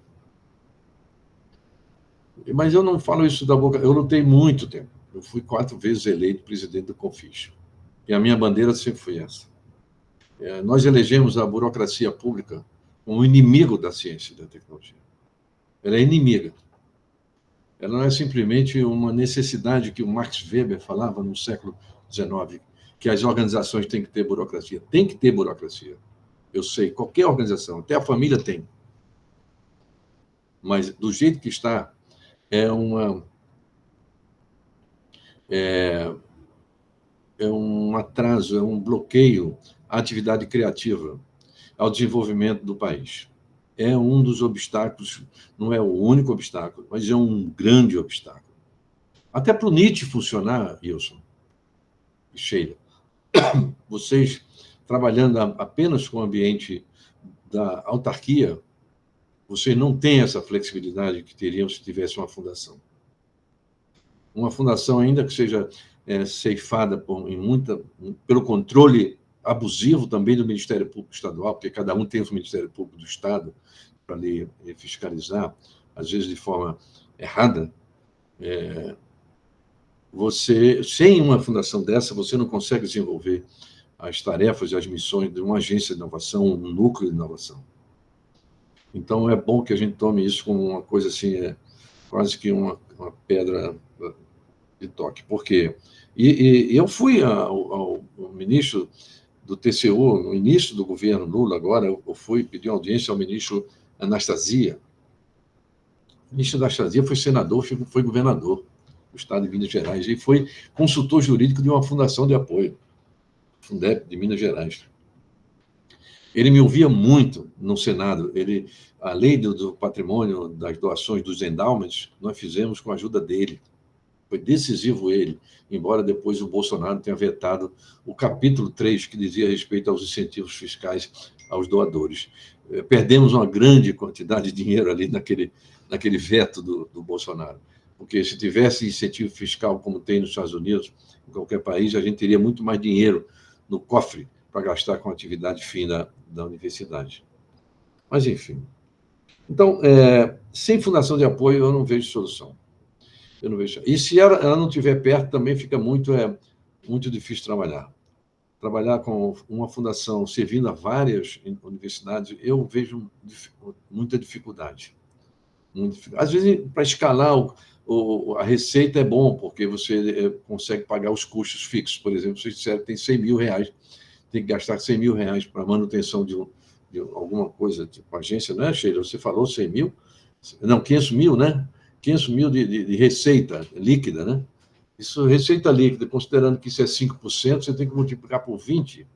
Mas eu não falo isso da boca, eu lutei muito tempo. Eu fui 4 vezes eleito presidente do Confis. E a minha bandeira sempre foi essa. Nós elegemos a burocracia pública como inimigo da ciência e da tecnologia. Ela é inimiga. Ela não é simplesmente uma necessidade que o Max Weber falava no século XIX, que as organizações têm que ter burocracia. Tem que ter burocracia. Eu sei, qualquer organização, até a família tem. Mas, do jeito que está, é um atraso, é um bloqueio à atividade criativa, ao desenvolvimento do país. É um dos obstáculos, não é o único obstáculo, mas é um grande obstáculo. Até para o NIT funcionar, Wilson e Sheila, vocês trabalhando apenas com o ambiente da autarquia, vocês não têm essa flexibilidade que teriam se tivesse uma fundação. Uma fundação, ainda que seja ceifada pelo controle abusivo também do Ministério Público Estadual, porque cada um tem o Ministério Público do Estado para lhe fiscalizar, às vezes de forma errada, sem uma fundação dessa, você não consegue desenvolver as tarefas e as missões de uma agência de inovação, um núcleo de inovação. Então, é bom que a gente tome isso como uma coisa assim, quase que uma pedra de toque. Por quê? E eu fui ao ministro do TCU, no início do governo Lula, agora eu fui pedir audiência ao ministro Anastasia. O ministro Anastasia foi senador, foi governador do estado de Minas Gerais e foi consultor jurídico de uma fundação de apoio, Fundep de Minas Gerais. Ele me ouvia muito no Senado. A lei do patrimônio, das doações, dos endowments, nós fizemos com a ajuda dele. Foi decisivo ele, embora depois o Bolsonaro tenha vetado o capítulo 3, que dizia respeito aos incentivos fiscais aos doadores. Perdemos uma grande quantidade de dinheiro ali naquele veto do Bolsonaro, porque se tivesse incentivo fiscal como tem nos Estados Unidos, em qualquer país, a gente teria muito mais dinheiro no cofre para gastar com a atividade fim da universidade. Mas, enfim. Então, sem fundação de apoio, eu não vejo solução. Eu não vejo. E se ela não estiver perto, também fica muito difícil trabalhar. Trabalhar com uma fundação servindo a várias universidades, eu vejo muita dificuldade. Às vezes, para escalar a receita é bom, porque você consegue pagar os custos fixos. Por exemplo, vocês disseram que tem R$100.000, tem que gastar R$100.000 para manutenção de alguma coisa, tipo agência, não é, Sheila? Você falou 100 mil? Não, 500 mil, né? 500 mil de receita líquida, né? Isso, receita líquida, considerando que isso é 5%, você tem que multiplicar por 20.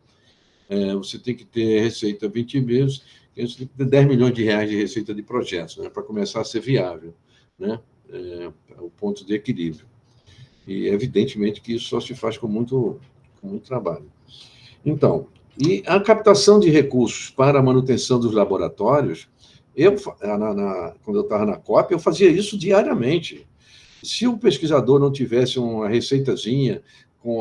Você tem que ter receita 20 vezes, Você tem que ter 10 milhões de reais de receita de projetos, né, para começar a ser viável, né, o ponto de equilíbrio. E, evidentemente, que isso só se faz com muito trabalho. Então, e a captação de recursos para a manutenção dos laboratórios, quando eu estava na COP, eu fazia isso diariamente. Se o pesquisador não tivesse uma receitazinha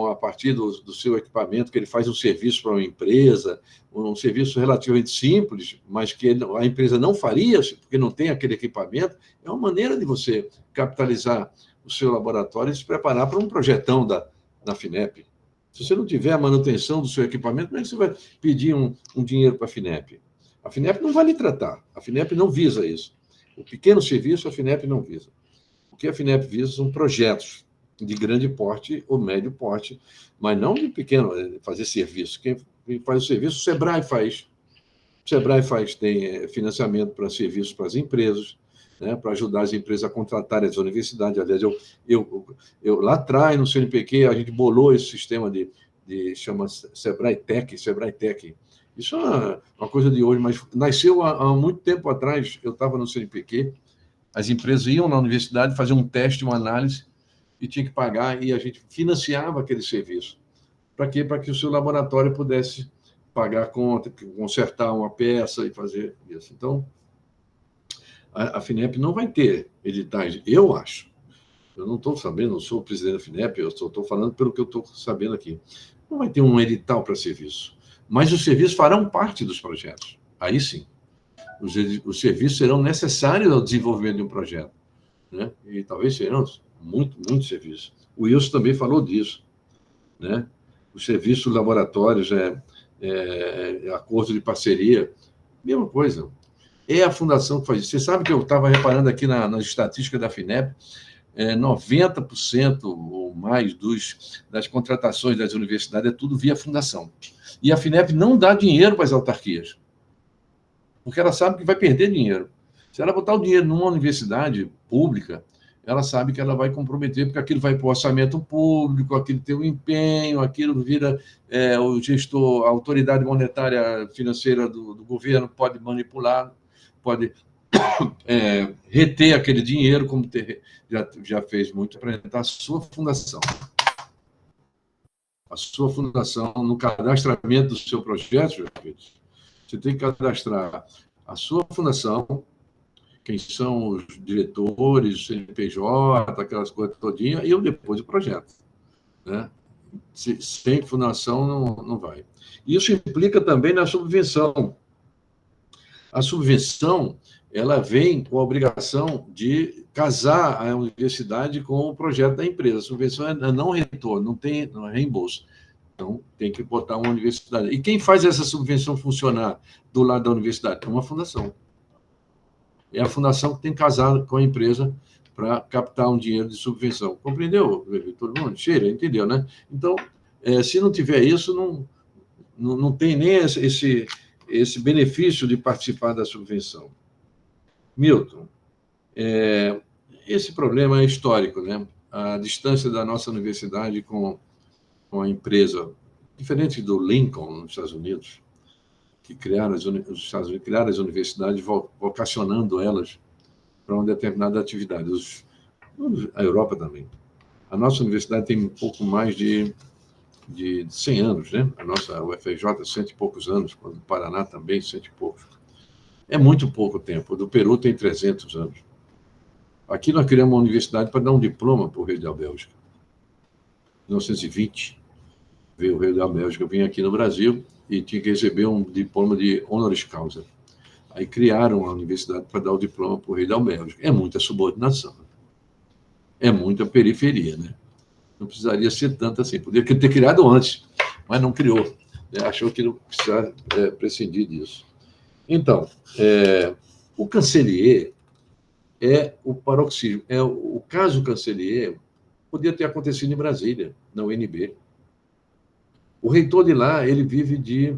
a partir do seu equipamento, que ele faz um serviço para uma empresa, um serviço relativamente simples, mas que a empresa não faria, porque não tem aquele equipamento, é uma maneira de você capitalizar o seu laboratório e se preparar para um projetão da FINEP. Se você não tiver a manutenção do seu equipamento, como é que você vai pedir um dinheiro para a FINEP? A FINEP não vai lhe tratar, a FINEP não visa isso. O pequeno serviço, a FINEP não visa. O que a FINEP visa são projetos de grande porte ou médio porte, mas não de pequeno, fazer serviço. Quem faz o serviço, o SEBRAE faz. O SEBRAE tem financiamento para serviços para as empresas, né, para ajudar as empresas a contratarem as universidades. Aliás, eu lá atrás, no CNPq, a gente bolou esse sistema chama SEBRAE Tech. Isso é uma coisa de hoje, mas nasceu há muito tempo atrás. Eu estava no CNPq, as empresas iam na universidade fazer um teste, uma análise, e tinha que pagar, e a gente financiava aquele serviço. Para quê? Para que o seu laboratório pudesse pagar a conta, consertar uma peça e fazer isso. Então, a FINEP não vai ter editais, eu acho. Eu não estou sabendo, não sou o presidente da FINEP, eu estou falando pelo que eu estou sabendo aqui. Não vai ter um edital para serviço, mas os serviços farão parte dos projetos. Aí sim. Os serviços serão necessários ao desenvolvimento de um projeto, né? E talvez serão muito serviço. O Wilson também falou disso, né? Os serviços laboratórios, acordo de parceria, mesma coisa. É a fundação que faz isso. Você sabe que eu estava reparando aqui nas estatísticas da FINEP, 90% ou mais das contratações das universidades é tudo via fundação. E a FINEP não dá dinheiro para as autarquias, porque ela sabe que vai perder dinheiro. Se ela botar o dinheiro numa universidade pública, ela sabe que ela vai comprometer, porque aquilo vai para o orçamento público, aquilo tem um empenho, aquilo vira o gestor, a autoridade monetária financeira do governo pode manipular, pode reter aquele dinheiro, como já fez muito, para a sua fundação. A sua fundação, no cadastramento do seu projeto, você tem que cadastrar a sua fundação, quem são os diretores, o CNPJ, aquelas coisas todinhas, e depois o projeto, né? Sem fundação não vai. Isso implica também na subvenção. A subvenção, ela vem com a obrigação de casar a universidade com o projeto da empresa. A subvenção é não retorno, não tem reembolso. Então, tem que botar uma universidade. E quem faz essa subvenção funcionar do lado da universidade? É uma fundação. É a fundação que tem que casar com a empresa para captar um dinheiro de subvenção. Compreendeu, todo mundo? Cheira, entendeu, né? Então, se não tiver isso, não tem nem esse benefício de participar da subvenção. Milton, esse problema é histórico, né? A distância da nossa universidade com a empresa, diferente do Lincoln, nos Estados Unidos, que criaram os Estados Unidos criaram as universidades, vocacionando elas para uma determinada atividade. A Europa também. A nossa universidade tem um pouco mais de 100 anos, né? A nossa UFRJ, 100 e poucos anos, quando o Paraná também, 100 e poucos. É muito pouco tempo. O do Peru tem 300 anos. Aqui nós criamos uma universidade para dar um diploma para o rei da Bélgica. Em 1920, veio o rei da Bélgica, vinha aqui no Brasil e tinha que receber um diploma de honoris causa. Aí criaram a universidade para dar o diploma para o rei da Bélgica. É muita subordinação. É muita periferia, né? Não precisaria ser tanto assim. Poderia ter criado antes, mas não criou. Achou que não precisava prescindir disso. Então, o Cancelier é o paroxismo. O caso Cancelier podia ter acontecido em Brasília, na UNB. O reitor de lá, ele vive de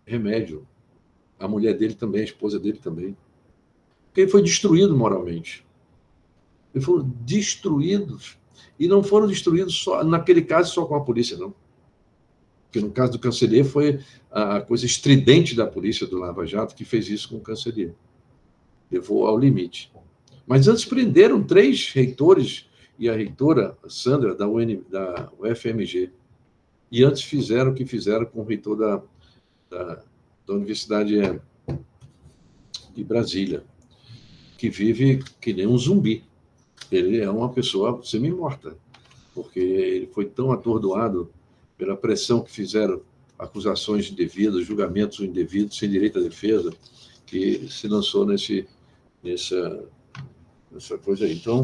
remédio. A mulher dele também, a esposa dele também. Porque ele foi destruído moralmente. Eles foram destruídos. E não foram destruídos, naquele caso, só com a polícia, não. Porque no caso do Cancellier foi a coisa estridente da polícia do Lava Jato que fez isso com o Cancellier. Levou ao limite. Mas antes prenderam 3 reitores e a reitora Sandra da UFMG. E antes fizeram o que fizeram com o reitor da Universidade de Brasília, que vive que nem um zumbi. Ele é uma pessoa semi-morta, porque ele foi tão atordoado pela pressão que fizeram, acusações indevidas, julgamentos indevidos, sem direito à defesa, que se lançou nessa coisa aí. Então,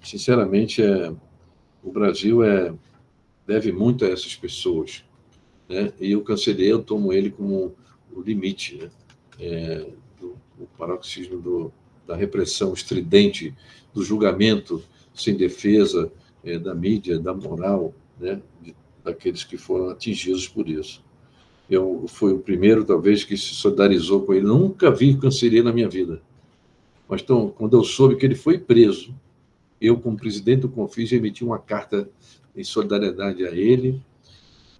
sinceramente, o Brasil deve muito a essas pessoas, né? E o Cancellier, eu tomo ele como o limite, né? O paroxismo da repressão estridente, do julgamento sem defesa, da mídia, da moral, né? Daqueles que foram atingidos por isso. Eu fui o primeiro, talvez, que se solidarizou com ele. Nunca vi Cancellier na minha vida. Mas, então, quando eu soube que ele foi preso, eu, como presidente do Confis, emiti uma carta em solidariedade a ele,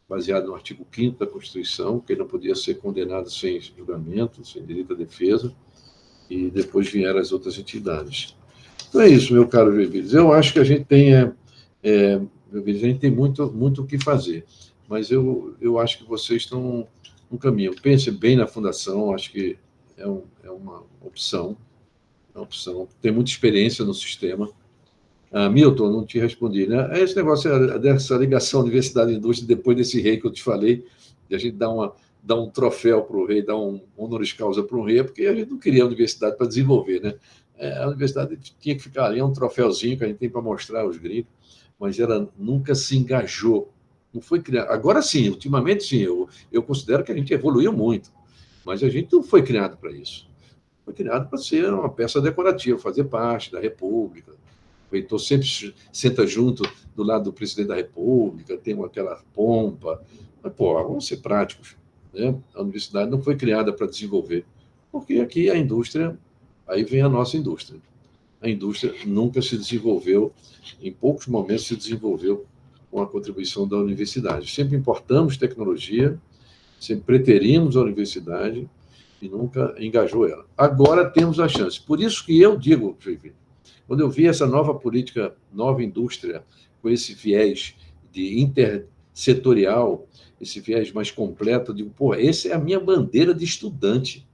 baseado no artigo 5º da Constituição, que ele não podia ser condenado sem julgamento, sem direito à defesa, e depois vieram as outras entidades. Então é isso, meu caro Joinville. Eu acho que a gente tem, muito o que fazer, mas eu acho que vocês estão no caminho. Pense bem na fundação, acho que é uma opção, tem muita experiência no sistema. Milton, não te respondi, né? Esse negócio dessa ligação universidade e indústria, depois desse rei que eu te falei, de a gente dar um troféu para o rei, dar um honoris causa para o rei, porque a gente não queria a universidade para desenvolver, né? A universidade tinha que ficar ali, um troféuzinho que a gente tem para mostrar aos gringos, mas ela nunca se engajou, não foi criada. Agora sim, ultimamente sim, eu considero que a gente evoluiu muito, mas a gente não foi criado para isso. Foi criado para ser uma peça decorativa, fazer parte da República. O reitor sempre senta junto do lado do presidente da República, tem aquela pompa. Mas, vamos ser práticos, né? A universidade não foi criada para desenvolver, porque aqui a indústria, aí vem a nossa indústria. A indústria nunca se desenvolveu, em poucos momentos se desenvolveu com a contribuição da universidade. Sempre importamos tecnologia, sempre preterimos a universidade e nunca engajou ela. Agora temos a chance. Por isso que eu digo, Joinville, quando eu vi essa nova política, nova indústria, com esse viés de intersetorial, esse viés mais completo, eu digo, essa é a minha bandeira de estudante.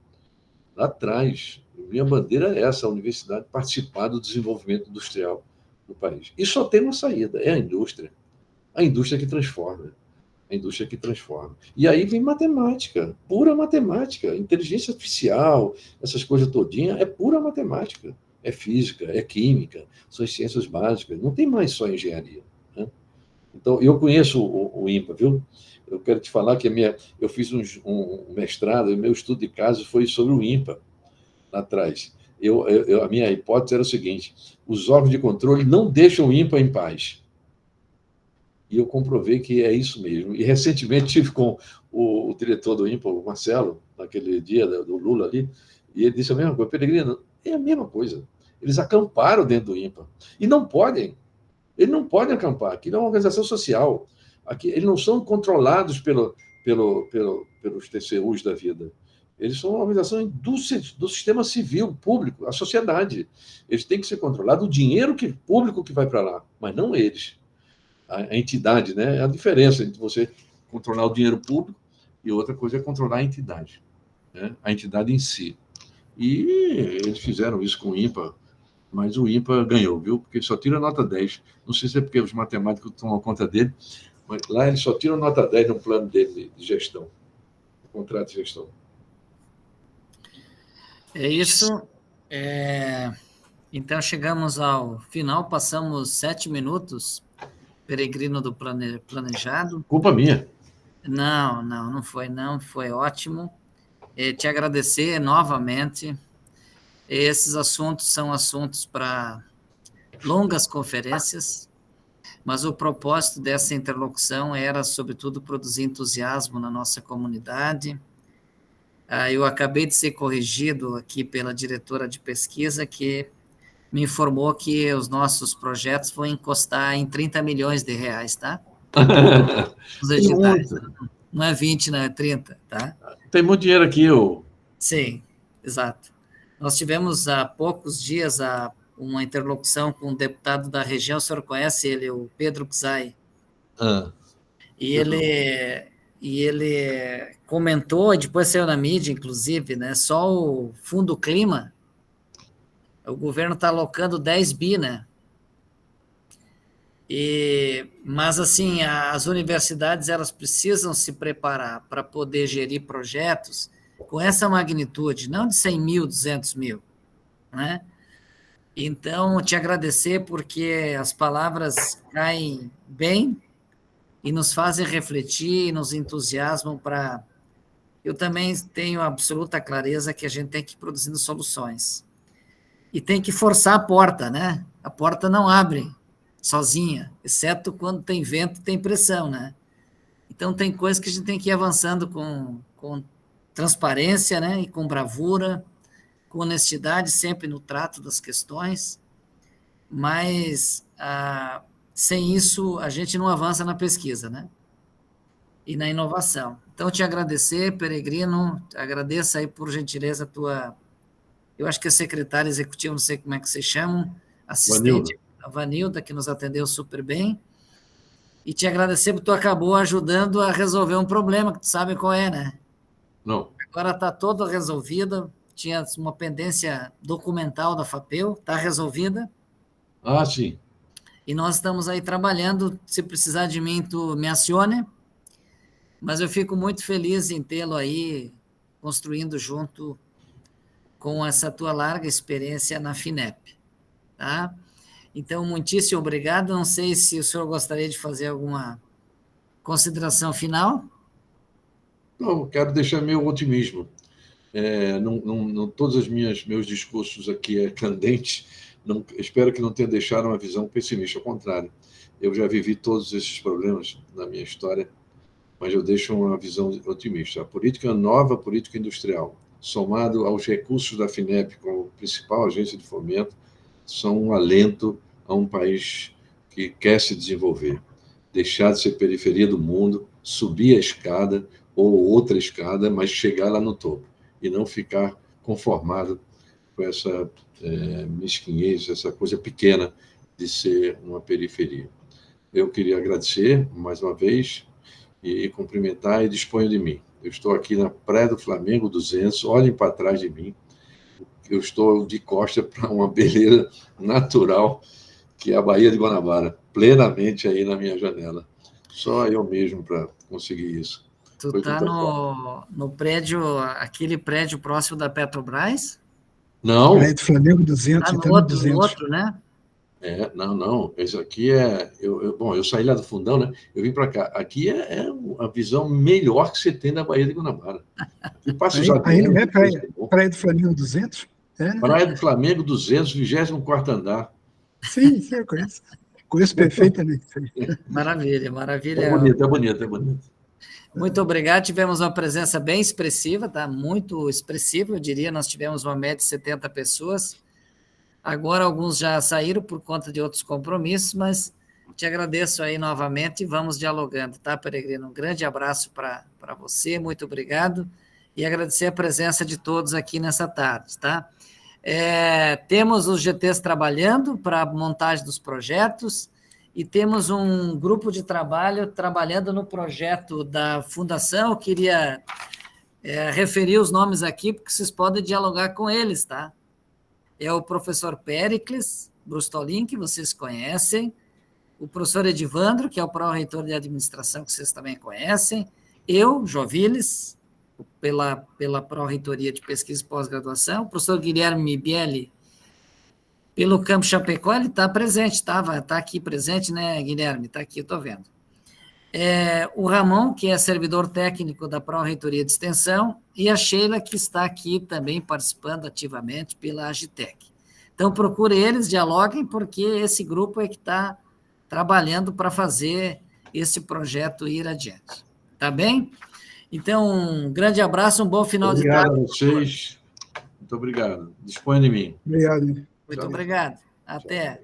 Lá atrás, minha bandeira é essa, a universidade participar do desenvolvimento industrial do país. E só tem uma saída, é a indústria. A indústria que transforma. A indústria que transforma. E aí vem matemática, pura matemática, inteligência artificial, essas coisas todinhas, é pura matemática. É física, é química, são as ciências básicas, não tem mais só engenharia, né? Então, eu conheço o INPA, viu? Eu quero te falar que eu fiz um mestrado, e meu estudo de caso foi sobre o INPA, lá atrás. A minha hipótese era o seguinte: os órgãos de controle não deixam o INPA em paz. E eu comprovei que é isso mesmo. E, recentemente, estive com o diretor do INPA, o Marcelo, naquele dia do Lula ali, e ele disse a mesma coisa: Peregrino, é a mesma coisa. Eles acamparam dentro do INPA. E não podem. Eles não podem acampar. Aquilo é uma organização social. Aqui, eles não são controlados pelos TCUs da vida. Eles são uma organização do sistema civil, público, a sociedade. Eles têm que ser controlados, o dinheiro público que vai para lá, mas não eles. A entidade, né? É a diferença entre você controlar o dinheiro público e outra coisa é controlar a entidade, né? A entidade em si. E eles fizeram isso com o INPA, mas o INPA ganhou, viu? Porque só tira nota 10. Não sei se é porque os matemáticos tomam conta dele, mas lá eles só tiram nota 10 no plano dele de gestão, no contrato de gestão. É isso. Então, chegamos ao final, passamos 7 minutos, Peregrino do Planejado. Culpa minha. Não foi ótimo. Te agradecer novamente. Esses assuntos são assuntos para longas conferências, mas o propósito dessa interlocução era, sobretudo, produzir entusiasmo na nossa comunidade. Eu acabei de ser corrigido aqui pela diretora de pesquisa, que me informou que os nossos projetos vão encostar em 30 milhões de reais, tá? Os editais. não é 20, não é 30, tá? Tem muito dinheiro aqui, Sim, exato. Nós tivemos há poucos dias uma interlocução com um deputado da região, o senhor conhece ele, o Pedro Czai, e ele comentou, e depois saiu na mídia, inclusive, né, só o Fundo Clima, o governo está alocando 10 bi, né? Mas, assim, as universidades elas precisam se preparar para poder gerir projetos com essa magnitude, não de 100 mil, 200 mil, né? Então, te agradecer porque as palavras caem bem e nos fazem refletir e nos entusiasmam para... Eu também tenho absoluta clareza que a gente tem que ir produzindo soluções. E tem que forçar a porta, né? A porta não abre sozinha, exceto quando tem vento, tem pressão, né? Então, tem coisas que a gente tem que ir avançando com transparência, né? E com bravura, com honestidade, sempre no trato das questões, mas sem isso a gente não avança na pesquisa, né? E na inovação. Então, te agradecer, Peregrino, agradeço aí por gentileza a tua... Eu acho que é secretária executiva, não sei como é que vocês chamam, assistente, a Vanilda, que nos atendeu super bem, e te agradecer porque tu acabou ajudando a resolver um problema, que tu sabe qual é, né? Não. Agora está todo resolvido, tinha uma pendência documental da FAPEU, está resolvida. Ah, sim. E nós estamos aí trabalhando, se precisar de mim, tu me acione, mas eu fico muito feliz em tê-lo aí, construindo junto com essa tua larga experiência na FINEP, tá? Então, muitíssimo obrigado. Não sei se o senhor gostaria de fazer alguma consideração final. Não, quero deixar meu otimismo. Todos os meus discursos aqui candentes, espero que não tenha deixado uma visão pessimista, ao contrário. Eu já vivi todos esses problemas na minha história, mas eu deixo uma visão otimista. A política nova, a política industrial, somado aos recursos da FINEP como principal agência de fomento, são um alento a um país que quer se desenvolver, deixar de ser periferia do mundo, subir a escada ou outra escada, mas chegar lá no topo e não ficar conformado com essa mesquinhez, essa coisa pequena de ser uma periferia. Eu queria agradecer mais uma vez e cumprimentar e disponho de mim. Eu estou aqui na Praia do Flamengo 200, olhem para trás de mim. Eu estou de costa para uma beleza natural, que é a Baía de Guanabara, plenamente aí na minha janela. Só eu mesmo para conseguir isso. Tu está no prédio, aquele prédio próximo da Petrobras? Não. Praia do Flamengo 200, tá no outro, 200. No outro, né? Não. Esse aqui eu saí lá do fundão, né? Eu vim para cá. Aqui é a visão melhor que você tem da Baía de Guanabara. Aqui passa os aí não é Praia do Flamengo 200? Né? Praia do Flamengo 200, 24º andar. Sim, eu conheço. Conheço perfeitamente. Maravilha. É bonito. Muito obrigado, tivemos uma presença bem expressiva, tá? Muito expressiva, eu diria, nós tivemos uma média de 70 pessoas, agora alguns já saíram por conta de outros compromissos, mas te agradeço aí novamente e vamos dialogando, tá, Peregrino? Um grande abraço para você, muito obrigado, e agradecer a presença de todos aqui nessa tarde, tá? Temos os GTs trabalhando para a montagem dos projetos, e temos um grupo de trabalho trabalhando no projeto da Fundação. Eu queria referir os nomes aqui, porque vocês podem dialogar com eles, tá? É o professor Péricles Brustolin, que vocês conhecem, o professor Edivandro, que é o pró-reitor de administração, que vocês também conhecem, eu, Joviles, pela pró-reitoria de pesquisa e pós-graduação, o professor Guilherme Mibielli, pelo Campo Chapecó, ele está presente, está aqui presente, né, Guilherme? Está aqui, eu estou vendo. O Ramon, que é servidor técnico da Pró-Reitoria de Extensão, e a Sheila, que está aqui também participando ativamente pela Agitec. Então, procure eles, dialoguem, porque esse grupo é que está trabalhando para fazer esse projeto ir adiante. Tá bem? Então, um grande abraço, um bom final de tarde. Obrigado a vocês. Muito obrigado. Disponha de mim. Obrigado. Muito obrigado. Até.